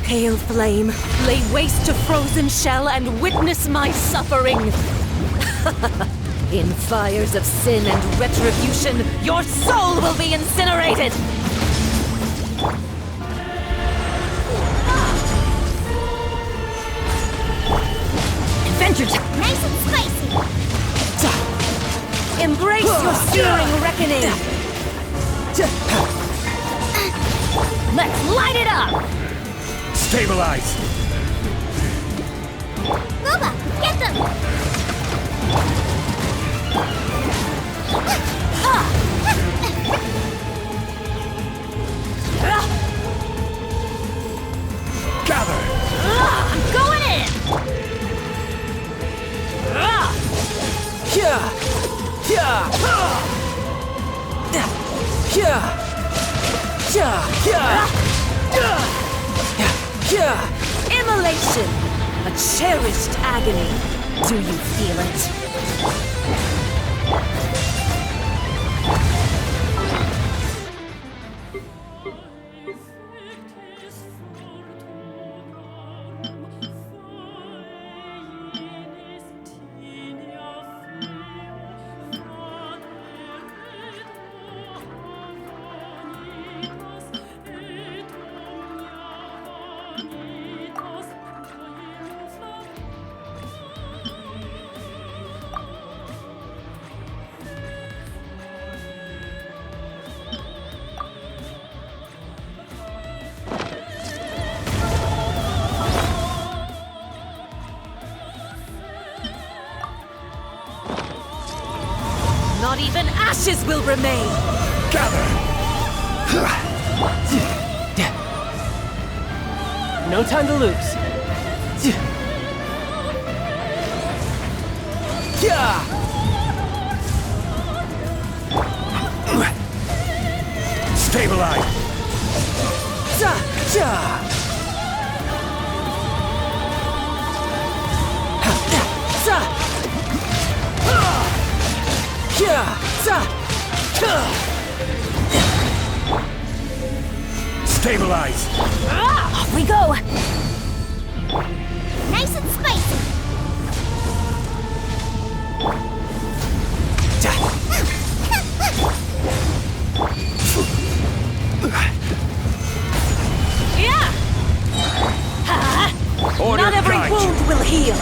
Pale flame, lay waste to frozen shell and witness my suffering. In fires of sin and retribution, your soul will be incinerated! Adventure time! Searing reckoning! Let's light it up! Stabilize! Boba, get them! Gather! I'm going in! Immolation! A cherished agony. Do you feel it? Not even ashes will remain! Gather! No time to lose. Stabilize! Stabilize! Off we go! Nice and spicy! Yeah! Order Not every guide wound will heal!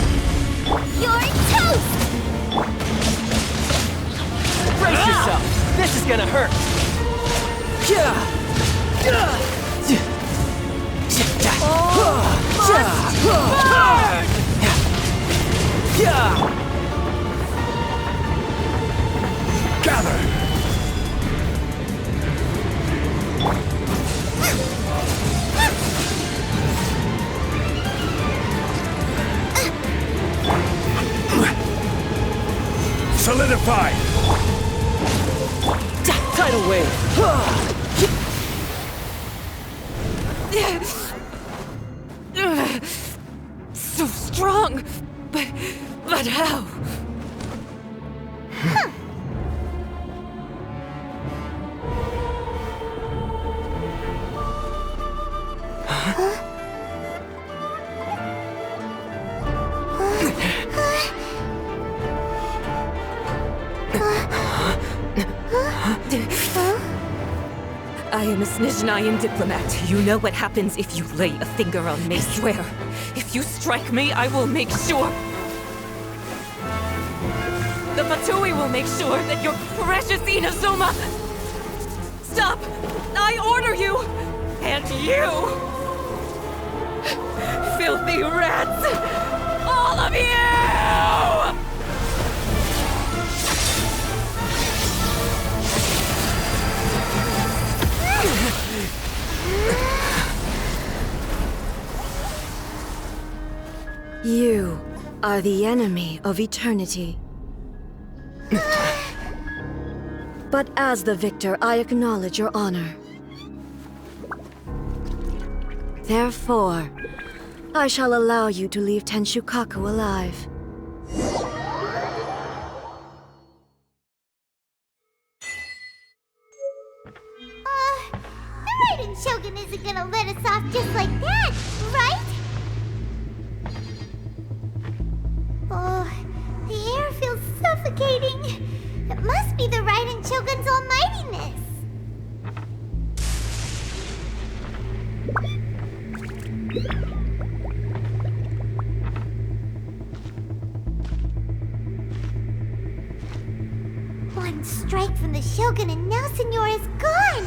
You're toast! Brace yourself. This is gonna hurt. Gather! Solidify! Tidal wave. So strong! But how? I am a Snezhnayan diplomat. You know what happens if you lay a finger on me, swear. If you strike me, I will make sure... The Fatui will make sure that your precious Inazuma... Stop! I order you! And you! Filthy rats! All of you! You are the enemy of eternity. But as the victor, I acknowledge your honor. Therefore, I shall allow you to leave Tenshukaku alive. The Raiden Shogun isn't gonna let us off just like that, right? Oh, the air feels suffocating. It must be the Raiden Shogun's almightiness. One One strike from the Shogun and now Senora is gone!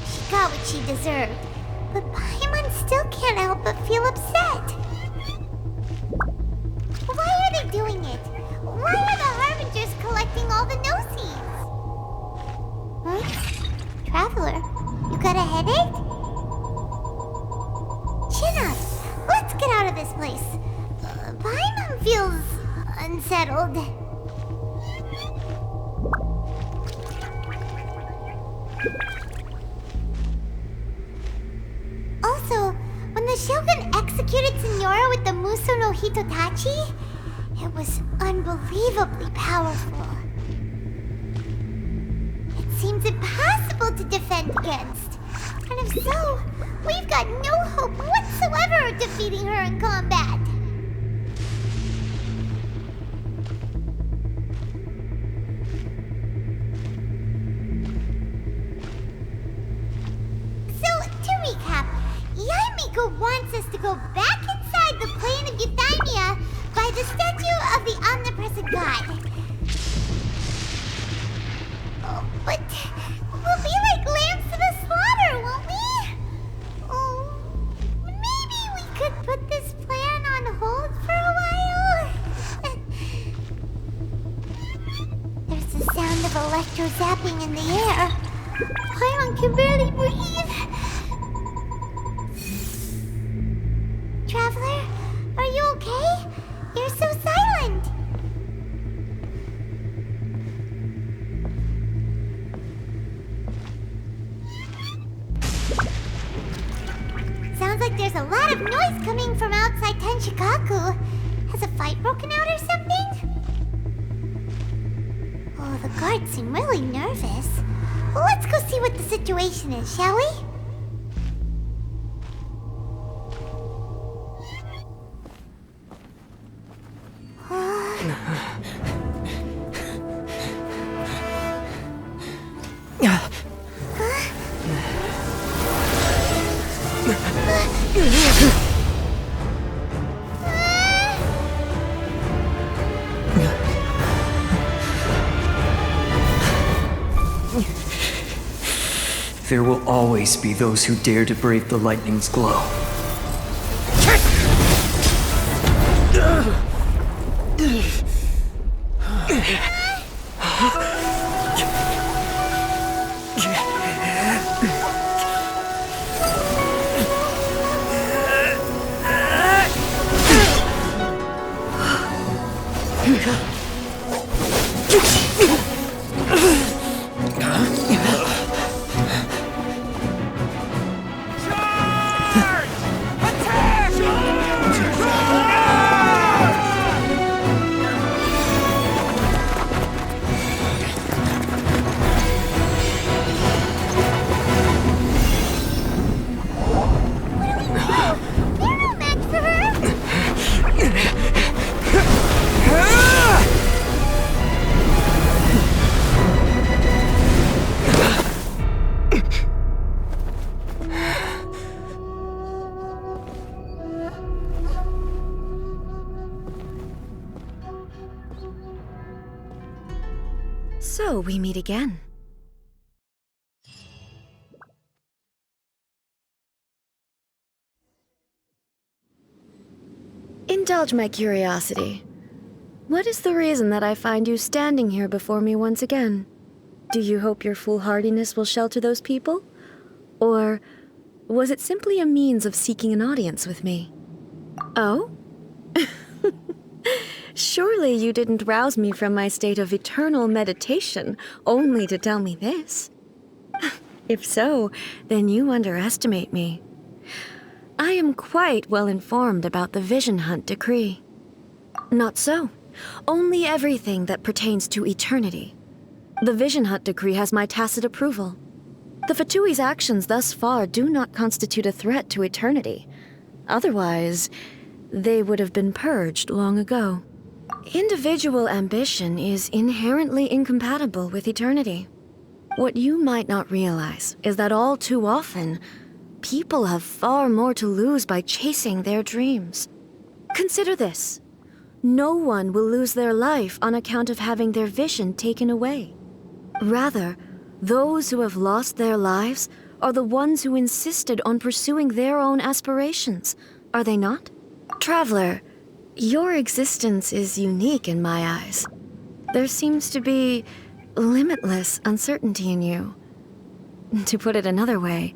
She got what she deserved, but Paimon still can't help but feel upset. Why are they doing it? Why are the Harbingers collecting all the Gnosis? Huh? Traveler, you got a headache? Chin up! Let's get out of this place. Paimon feels unsettled. Also, when the Shogun executed Senora with the Muso no Hitotachi, it was unbelievably powerful. It seems impossible to defend against. And if so, we've got no hope whatsoever of defeating her in combat. So, to recap, Yaimiko wants us to go back inside the plane of Euthymia by the statue of the Omnipresent God. Oh, but we'll be like lambs to the slaughter, won't we? Oh, maybe we could put this plan on hold for a while? There's the sound of electro-zapping in the air. Paimon can barely breathe. Traveler, are you okay? You're so silent. Sounds like there's a lot of noise coming from outside Tenshikaku. Has a fight broken out or something? Oh, the guards seem really nervous. Let's go see what the situation is, shall we? There will always be those who dare to brave the lightning's glow. So we meet again. Indulge my curiosity. What is the reason that I find you standing here before me once again? Do you hope your foolhardiness will shelter those people? Or was it simply a means of seeking an audience with me? Oh? Surely you didn't rouse me from my state of eternal meditation only to tell me this. If so, then you underestimate me. I am quite well informed about the Vision Hunt decree. Not so. Only everything that pertains to eternity. The Vision Hunt decree has my tacit approval. The Fatui's actions thus far do not constitute a threat to eternity. Otherwise, they would have been purged long ago. Individual ambition is inherently incompatible with eternity. What you might not realize is that all too often, people have far more to lose by chasing their dreams. Consider this. No one will lose their life on account of having their vision taken away. Rather, those who have lost their lives are the ones who insisted on pursuing their own aspirations, are they not? Traveler, your existence is unique in my eyes. There seems to be limitless uncertainty in you. To put it another way,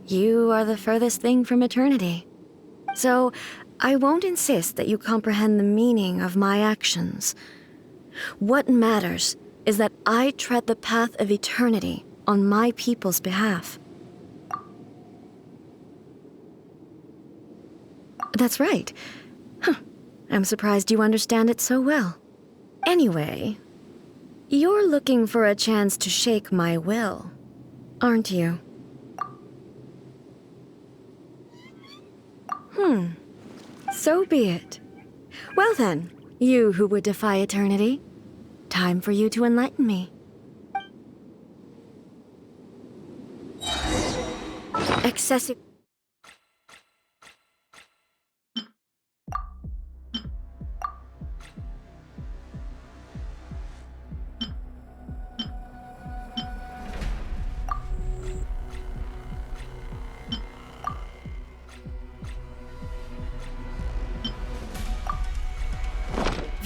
you are the furthest thing from eternity. So, I won't insist that you comprehend the meaning of my actions. What matters is that I tread the path of eternity on my people's behalf. That's right. I'm surprised you understand it so well. Anyway, you're looking for a chance to shake my will, aren't you? So be it. Well then, you who would defy eternity, time for you to enlighten me. Excessive...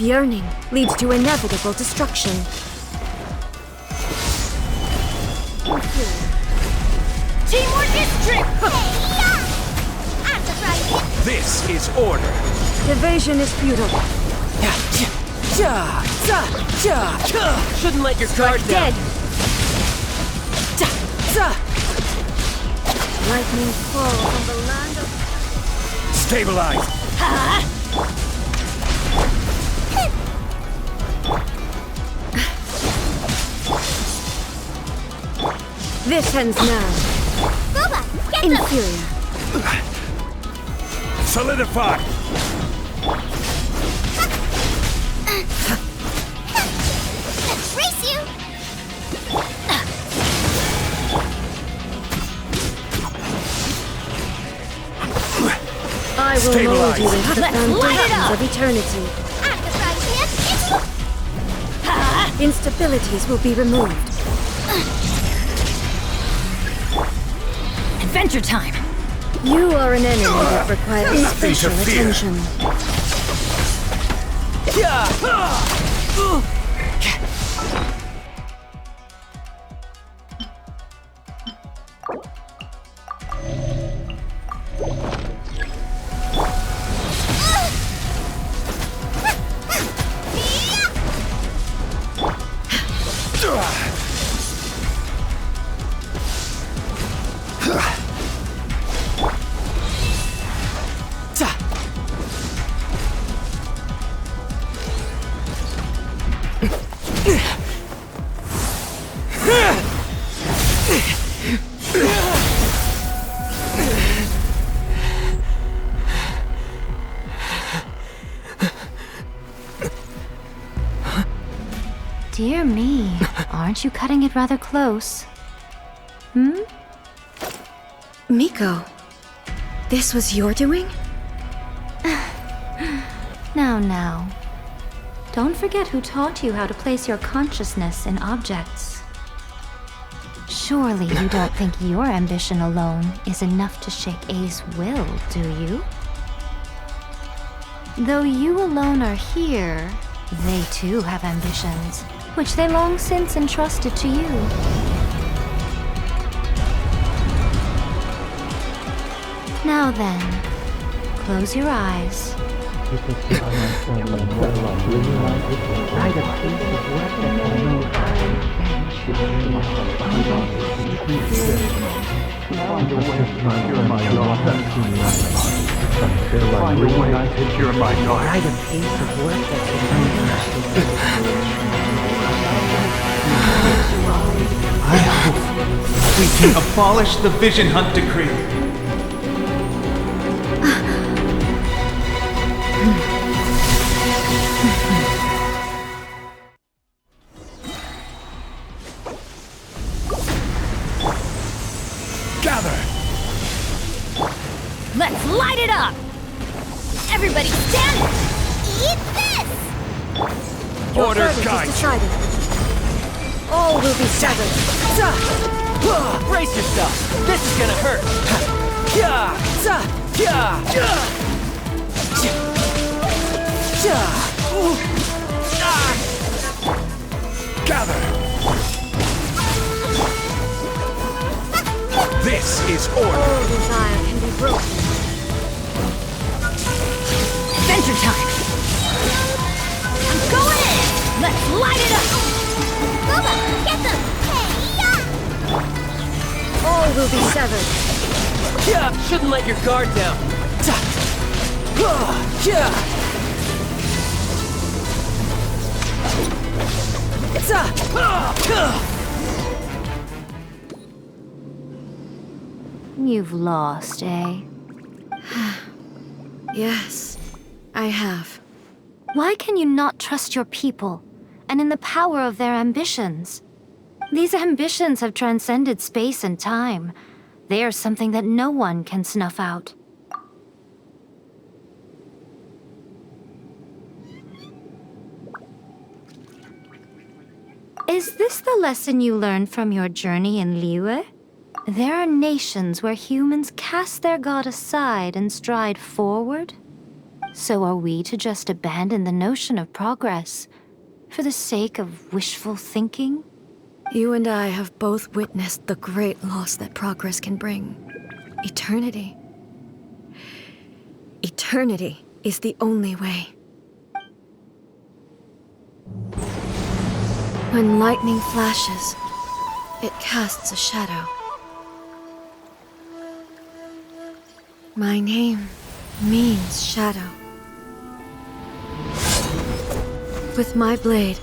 Yearning leads to inevitable destruction. Teamwork is strength! This is order. Evasion is futile. Shouldn't let your guard down. Dead. Lightning fall from the land of... Stabilize. This ends now. Boba, get Inferior. Solidify. Race you! I will mold you into the Let's light it foundations up. of eternity. Instabilities will be removed. Adventure time! You are an enemy that requires Nothing to special fear. attention. Dear me, aren't you cutting it rather close? Miko, this was your doing? Now. Don't forget who taught you how to place your consciousness in objects. Surely you don't think your ambition alone is enough to shake A's will, do you? Though you alone are here, they too have ambitions, which they long since entrusted to you. Now then, close your eyes. I hope we can abolish the Vision Hunt Decree. Gather! Let's light it up! Everybody stand! Eat this! Your Order verdict guide is you. decided. All will be severed. Brace yourself. This is gonna hurt. Gather. This is order. All desire can be broken. Adventure time! I'm going in! Let's light it up! Booba, get them! Hey, yeah! All will be severed. Shouldn't let your guard down. You've lost, eh? Yes, I have. Why can you not trust your people, and in the power of their ambitions? These ambitions have transcended space and time. They are something that no one can snuff out. Is this the lesson you learned from your journey in Liyue? There are nations where humans cast their god aside and stride forward. So are we to just abandon the notion of progress for the sake of wishful thinking? You and I have both witnessed the great loss that progress can bring. Eternity. Eternity is the only way. When lightning flashes, it casts a shadow. My name means shadow. With my blade,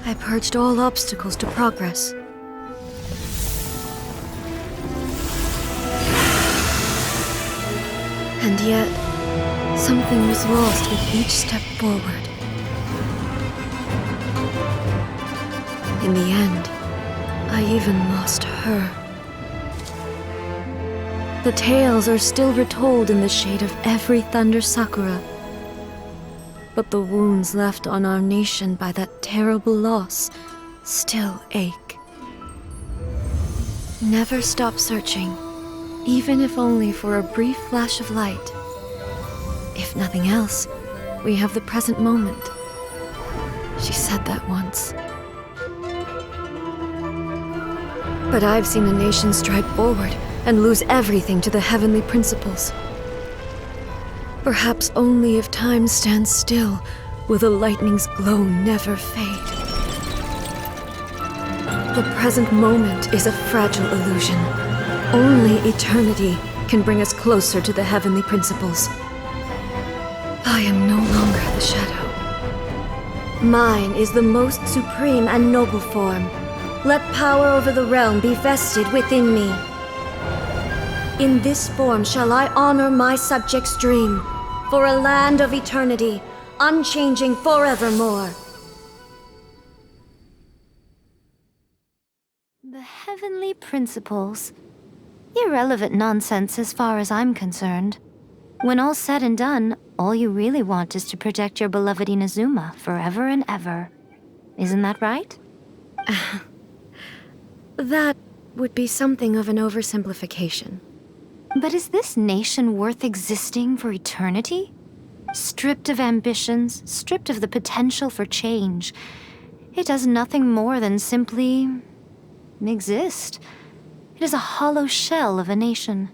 I purged all obstacles to progress. And yet, something was lost with each step forward. In the end, I even lost her. The tales are still retold in the shade of every Thunder Sakura. But the wounds left on our nation by that terrible loss still ache. Never stop searching, even if only for a brief flash of light. If nothing else, we have the present moment. She said that once. But I've seen a nation stride forward and lose everything to the heavenly principles. Perhaps only if time stands still will the lightning's glow never fade. The present moment is a fragile illusion. Only eternity can bring us closer to the heavenly principles. I am no longer the shadow. Mine is the most supreme and noble form. Let power over the realm be vested within me. In this form shall I honor my subjects' dream, for a land of eternity, unchanging forevermore. The heavenly principles. Irrelevant nonsense as far as I'm concerned. When all's said and done, all you really want is to protect your beloved Inazuma forever and ever. Isn't that right? That would be something of an oversimplification. But is this nation worth existing for eternity? Stripped of ambitions, stripped of the potential for change, it does nothing more than simply exist. It is a hollow shell of a nation.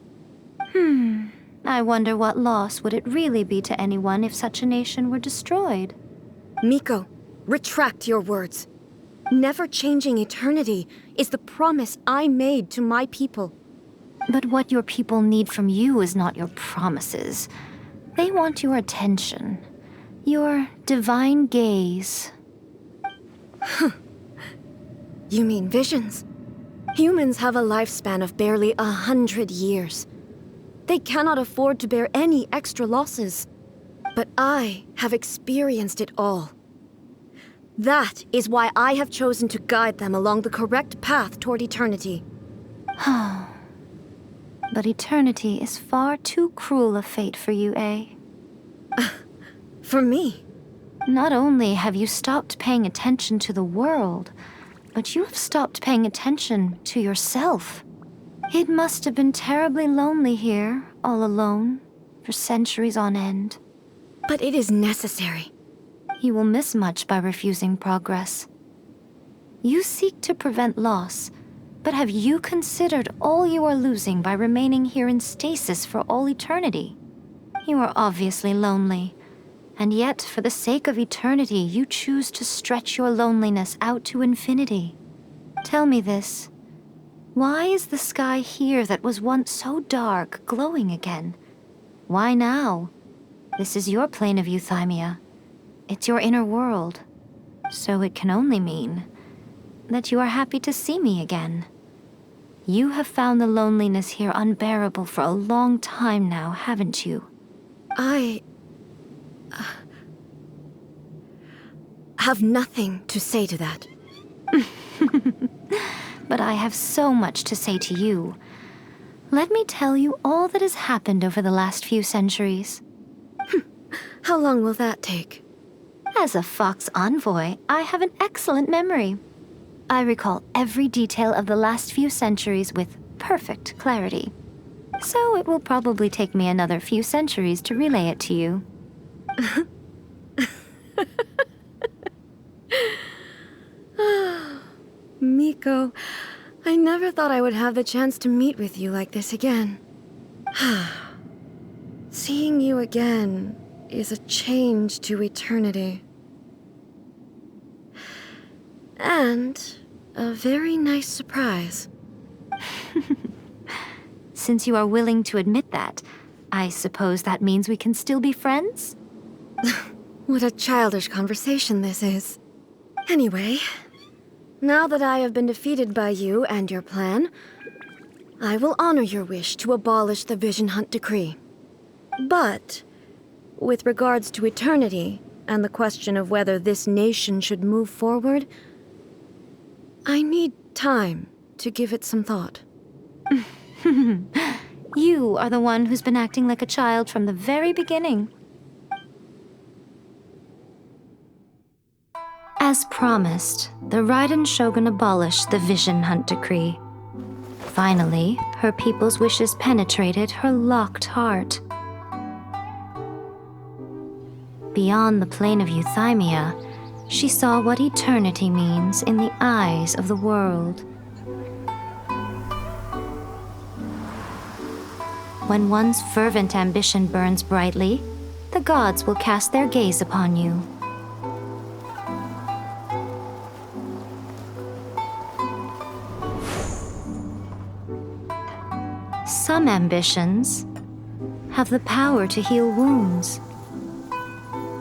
I wonder what loss would it really be to anyone if such a nation were destroyed? Miko, retract your words. Never changing eternity is the promise I made to my people. But what your people need from you is not your promises. They want your attention. Your divine gaze. You mean visions? Humans have a lifespan of barely 100 years. They cannot afford to bear any extra losses. But I have experienced it all. That is why I have chosen to guide them along the correct path toward eternity. But eternity is far too cruel a fate for you, eh? For me? Not only have you stopped paying attention to the world, but you have stopped paying attention to yourself. It must have been terribly lonely here, all alone, for centuries on end. But it is necessary. You will miss much by refusing progress. You seek to prevent loss, but have you considered all you are losing by remaining here in stasis for all eternity? You are obviously lonely, and yet for the sake of eternity, you choose to stretch your loneliness out to infinity. Tell me this. Why is the sky here that was once so dark glowing again? Why now? This is your plane of euthymia. It's your inner world. So it can only mean that you are happy to see me again. You have found the loneliness here unbearable for a long time now, haven't you? I have nothing to say to that. But I have so much to say to you. Let me tell you all that has happened over the last few centuries. How long will that take? As a Fox envoy, I have an excellent memory. I recall every detail of the last few centuries with perfect clarity. So it will probably take me another few centuries to relay it to you. Miko, I never thought I would have the chance to meet with you like this again. Seeing you again is a change to eternity. And a very nice surprise. Since you are willing to admit that, I suppose that means we can still be friends? What a childish conversation this is. Anyway, now that I have been defeated by you and your plan, I will honor your wish to abolish the Vision Hunt Decree. But, with regards to eternity and the question of whether this nation should move forward, I need time to give it some thought. You are the one who's been acting like a child from the very beginning. As promised, the Raiden Shogun abolished the Vision Hunt Decree. Finally, her people's wishes penetrated her locked heart. Beyond the plane of euthymia, she saw what eternity means in the eyes of the world. When one's fervent ambition burns brightly, the gods will cast their gaze upon you. Some ambitions have the power to heal wounds,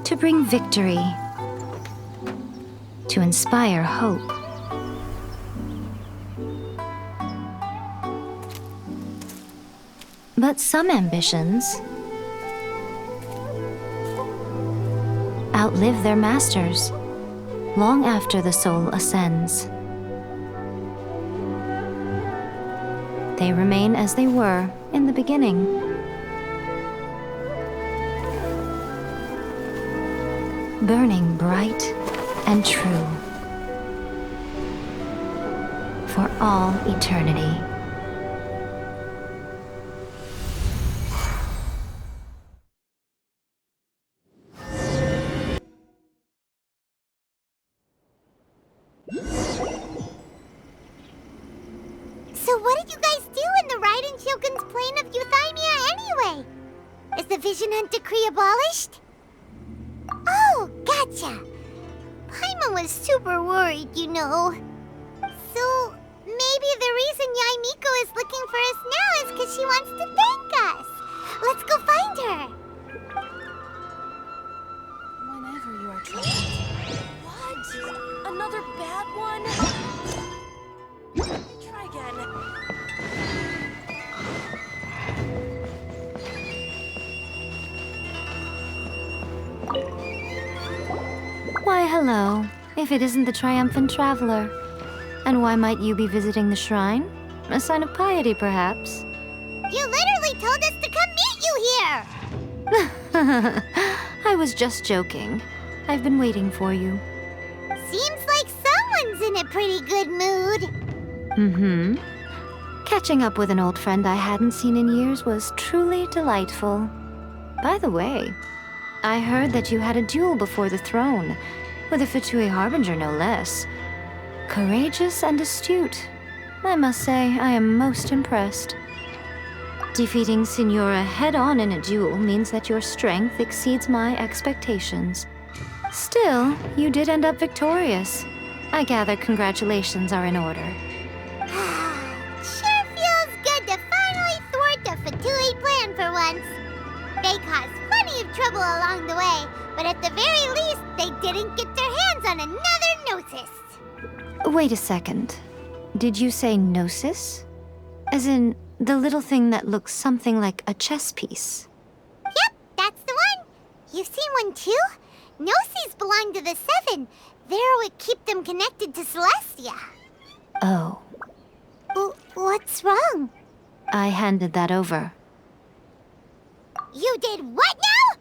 to bring victory, to inspire hope. But some ambitions outlive their masters long after the soul ascends. They remain as they were in the beginning. Burning bright and true for all eternity. So what did you guys do in the Raiden Shogun's plane of euthymia anyway? Is the Vision Hunt Decree abolished? Oh, gotcha. Paimon was super worried, you know. So maybe the reason Yae Miko is looking for us now is because she wants to thank us. Let's go find her. Whenever you are trying. What? Another bad one? Try again. Why, hello, if it isn't the triumphant traveler. And why might you be visiting the shrine? A sign of piety, perhaps? You literally told us to come meet you here! I was just joking. I've been waiting for you. Seems like someone's in a pretty good mood. Mm-hmm. Catching up with an old friend I hadn't seen in years was truly delightful. By the way, I heard that you had a duel before the throne, with a Fatui Harbinger no less. Courageous and astute. I must say, I am most impressed. Defeating Signora head-on in a duel means that your strength exceeds my expectations. Still, you did end up victorious. I gather congratulations are in order. Sure feels good to finally thwart the Fatui plan for once. They caused plenty of trouble along the way, but at the very least, they didn't get their hands on another Gnosis. Wait a second. Did you say Gnosis? As in, the little thing that looks something like a chess piece? Yep, that's the one. You've seen one too? Gnosis belong to the Seven. They're what keep them connected to Celestia. Oh. What's wrong? I handed that over. You did what now?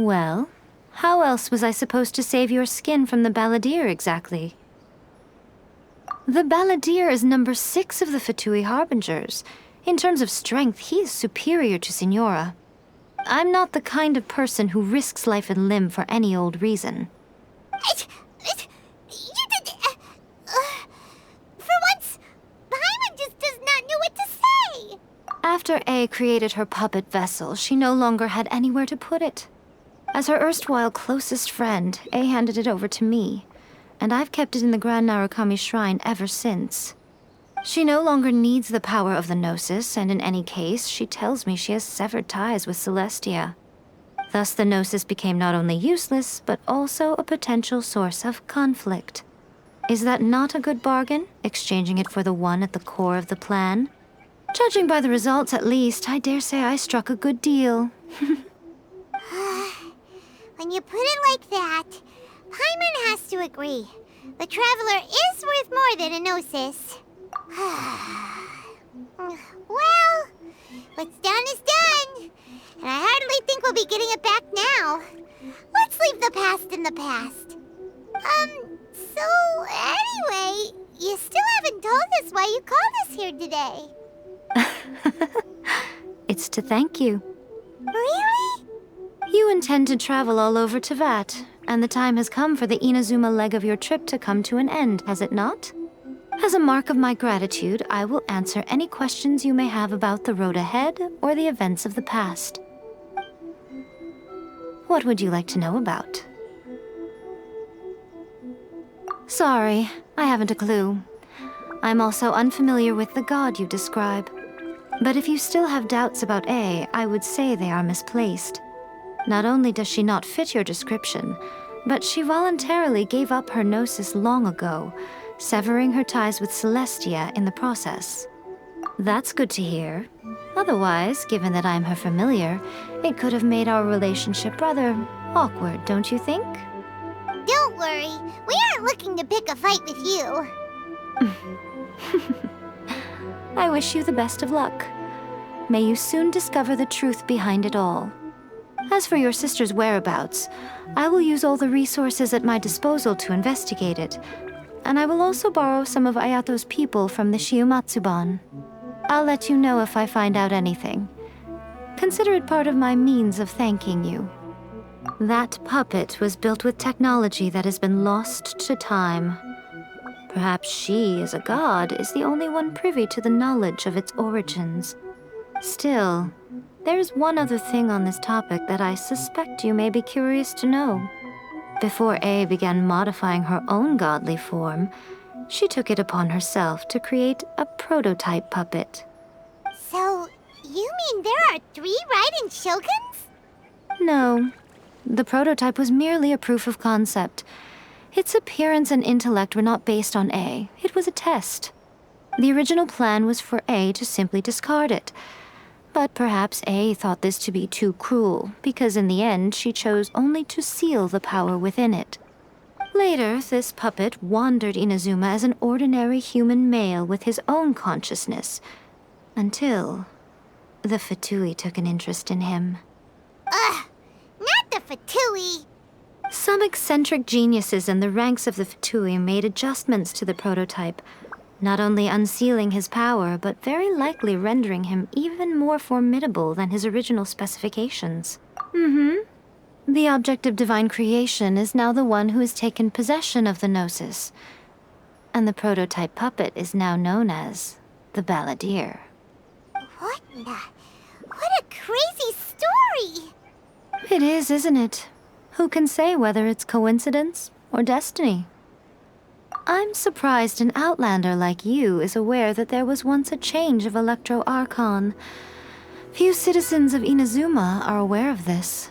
Well, how else was I supposed to save your skin from the Balladeer exactly? The Balladeer is number 6 of the Fatui Harbingers. In terms of strength, he is superior to Signora. I'm not the kind of person who risks life and limb for any old reason. For once, Paimon just does not know what to say. After A created her puppet vessel, she no longer had anywhere to put it. As her erstwhile closest friend, A handed it over to me, and I've kept it in the Grand Narukami Shrine ever since. She no longer needs the power of the Gnosis, and in any case, she tells me she has severed ties with Celestia. Thus the Gnosis became not only useless, but also a potential source of conflict. Is that not a good bargain, exchanging it for the one at the core of the plan? Judging by the results, at least, I dare say I struck a good deal. When you put it like that, Paimon has to agree. The Traveler is worth more than a Gnosis. Well, what's done is done. And I hardly think we'll be getting it back now. Let's leave the past in the past. So anyway, you still haven't told us why you called us here today. It's to thank you. Really? You intend to travel all over Teyvat, and the time has come for the Inazuma leg of your trip to come to an end, has it not? As a mark of my gratitude, I will answer any questions you may have about the road ahead or the events of the past. What would you like to know about? Sorry, I haven't a clue. I'm also unfamiliar with the god you describe. But if you still have doubts about A, I would say they are misplaced. Not only does she not fit your description, but she voluntarily gave up her Gnosis long ago, severing her ties with Celestia in the process. That's good to hear. Otherwise, given that I'm her familiar, it could have made our relationship rather awkward, don't you think? Don't worry, we aren't looking to pick a fight with you. I wish you the best of luck. May you soon discover the truth behind it all. As for your sister's whereabouts, I will use all the resources at my disposal to investigate it, and I will also borrow some of Ayato's people from the Shiumatsuban. I'll let you know if I find out anything. Consider it part of my means of thanking you. That puppet was built with technology that has been lost to time. Perhaps she, as a god, is the only one privy to the knowledge of its origins. Still, there's one other thing on this topic that I suspect you may be curious to know. Before A began modifying her own godly form, she took it upon herself to create a prototype puppet. So, you mean there are 3 Raiden Shoguns? No. The prototype was merely a proof of concept. Its appearance and intellect were not based on A. It was a test. The original plan was for A to simply discard it. But perhaps A thought this to be too cruel, because in the end she chose only to seal the power within it. Later, this puppet wandered Inazuma as an ordinary human male with his own consciousness, until the Fatui took an interest in him. Ugh! Not the Fatui! Some eccentric geniuses in the ranks of the Fatui made adjustments to the prototype, not only unsealing his power, but very likely rendering him even more formidable than his original specifications. The object of divine creation is now the one who has taken possession of the Gnosis, and the prototype puppet is now known as the Balladeer. What a crazy story! It is, isn't it? Who can say whether it's coincidence or destiny? I'm surprised an outlander like you is aware that there was once a change of Electro Archon. Few citizens of Inazuma are aware of this.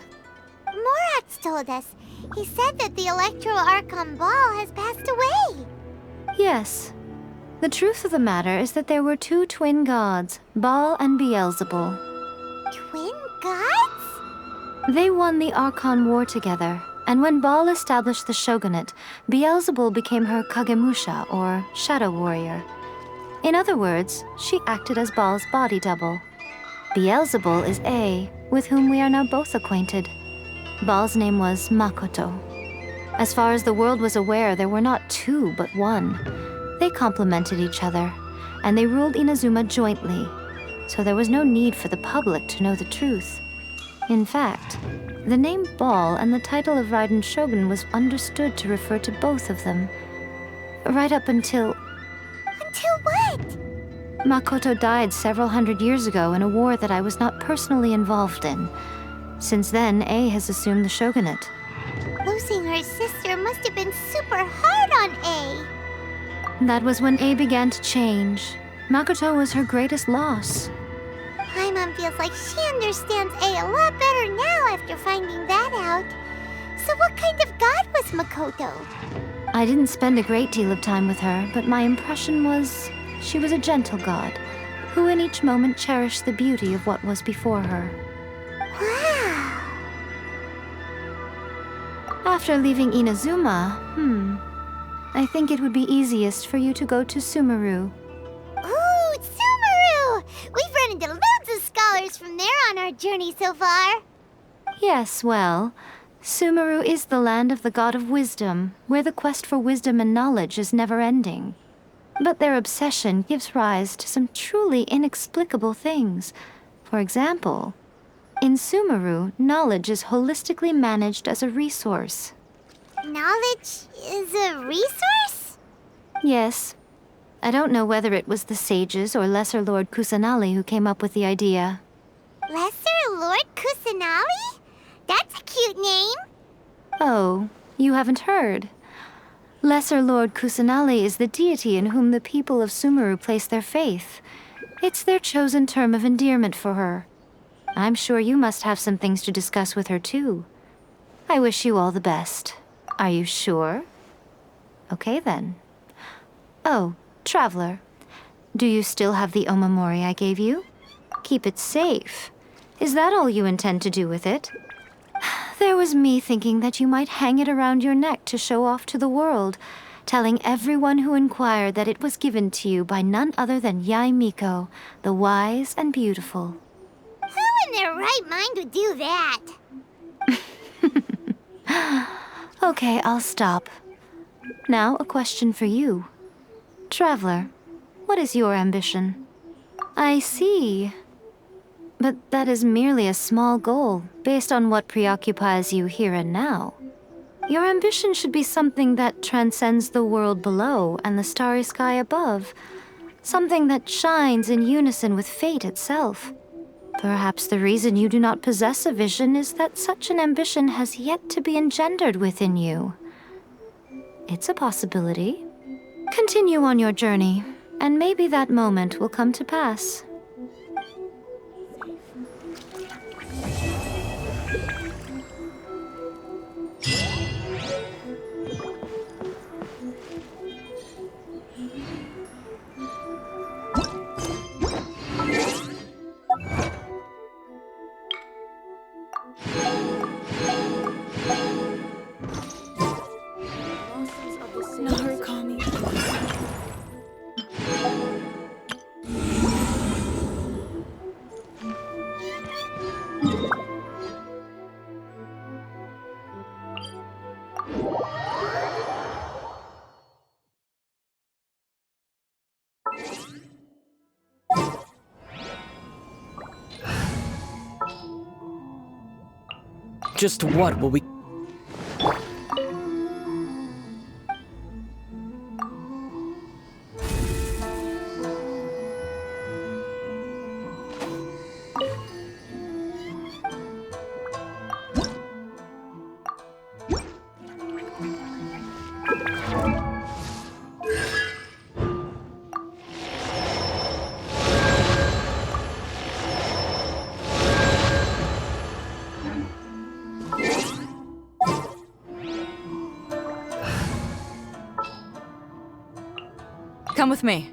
Morax told us. He said that the Electro Archon Ball has passed away. Yes. The truth of the matter is that there were two twin gods, Baal and Beelzebul. Twin gods? They won the Archon War together, and when Baal established the shogunate, Beelzebul became her Kagemusha, or shadow warrior. In other words, she acted as Baal's body double. Beelzebul is A, with whom we are now both acquainted. Baal's name was Makoto. As far as the world was aware, there were not two, but one. They complemented each other, and they ruled Inazuma jointly, so there was no need for the public to know the truth. In fact, the name Baal and the title of Raiden Shogun was understood to refer to both of them. Right up until... Until what? Makoto died several hundred years ago in a war that I was not personally involved in. Since then, A has assumed the shogunate. Losing her sister must have been super hard on A. That was when A began to change. Makoto was her greatest loss. Paimon feels like she understands A lot better now after finding that out. So what kind of god was Makoto? I didn't spend a great deal of time with her, but my impression was she was a gentle god, who in each moment cherished the beauty of what was before her. Wow! After leaving Inazuma, I think it would be easiest for you to go to Sumeru. Ooh, Sumeru! We've run into loads of scholars from there on our journey so far. Yes, well, Sumeru is the land of the god of wisdom, where the quest for wisdom and knowledge is never-ending. But their obsession gives rise to some truly inexplicable things. For example, in Sumeru, knowledge is holistically managed as a resource. Knowledge is a resource? Yes. I don't know whether it was the sages or Lesser Lord Kusanali who came up with the idea. Lesser Lord Kusanali? That's a cute name. Oh, you haven't heard. Lesser Lord Kusanali is the deity in whom the people of Sumeru place their faith. It's their chosen term of endearment for her. I'm sure you must have some things to discuss with her, too. I wish you all the best. Are you sure? Okay, then. Oh, Traveler. Do you still have the Omamori I gave you? Keep it safe. Is that all you intend to do with it? There was me thinking that you might hang it around your neck to show off to the world, telling everyone who inquired that it was given to you by none other than Yae Miko, the wise and beautiful. Who in their right mind would do that? Okay, I'll stop. Now, a question for you. Traveler, what is your ambition? I see. But that is merely a small goal, based on what preoccupies you here and now. Your ambition should be something that transcends the world below and the starry sky above. Something that shines in unison with fate itself. Perhaps the reason you do not possess a vision is that such an ambition has yet to be engendered within you. It's a possibility. Continue on your journey, and maybe that moment will come to pass. Just what will we... Come with me.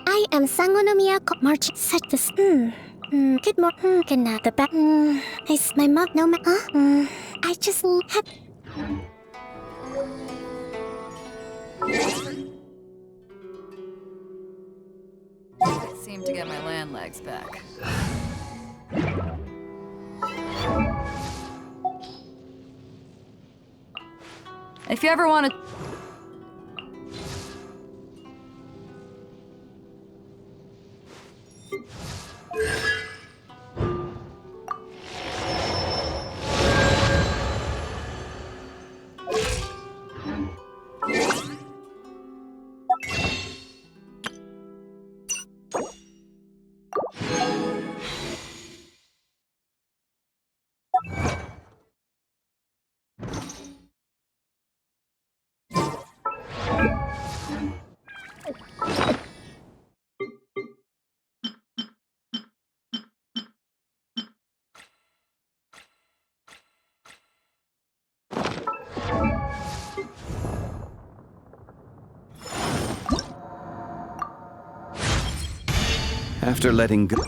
I am Sangonomiya March such this good more good now the back my mom no ma I just have I seem to get my land legs back. If you ever want to... After letting go...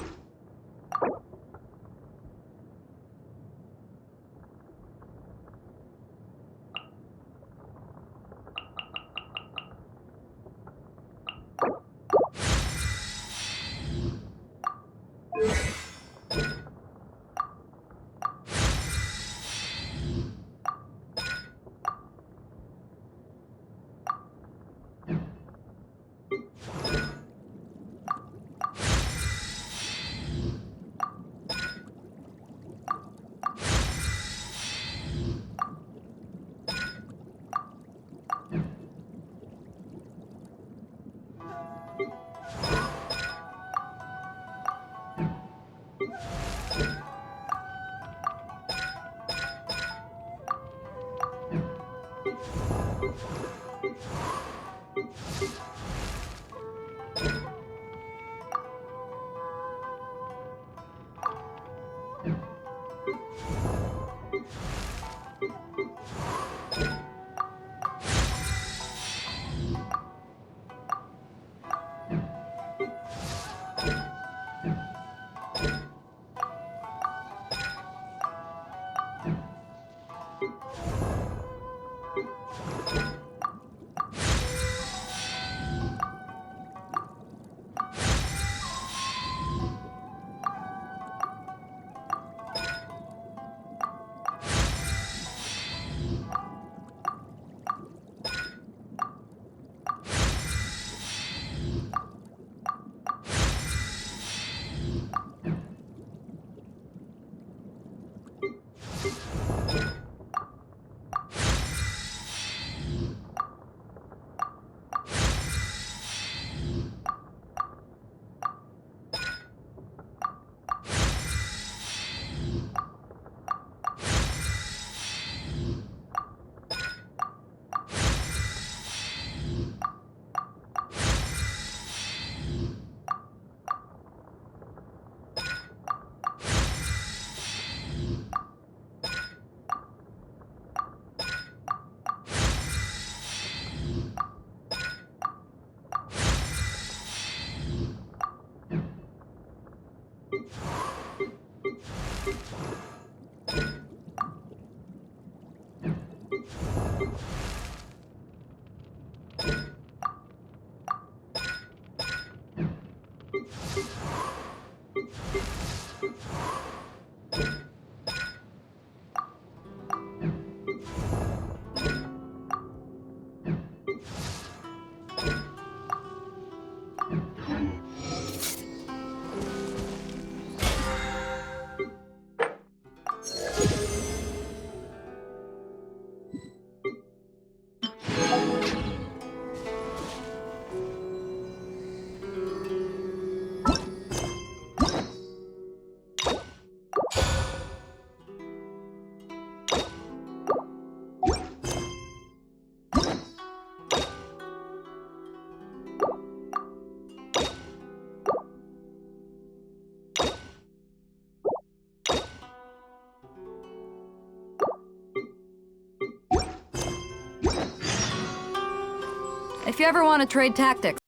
If you ever want to trade tactics,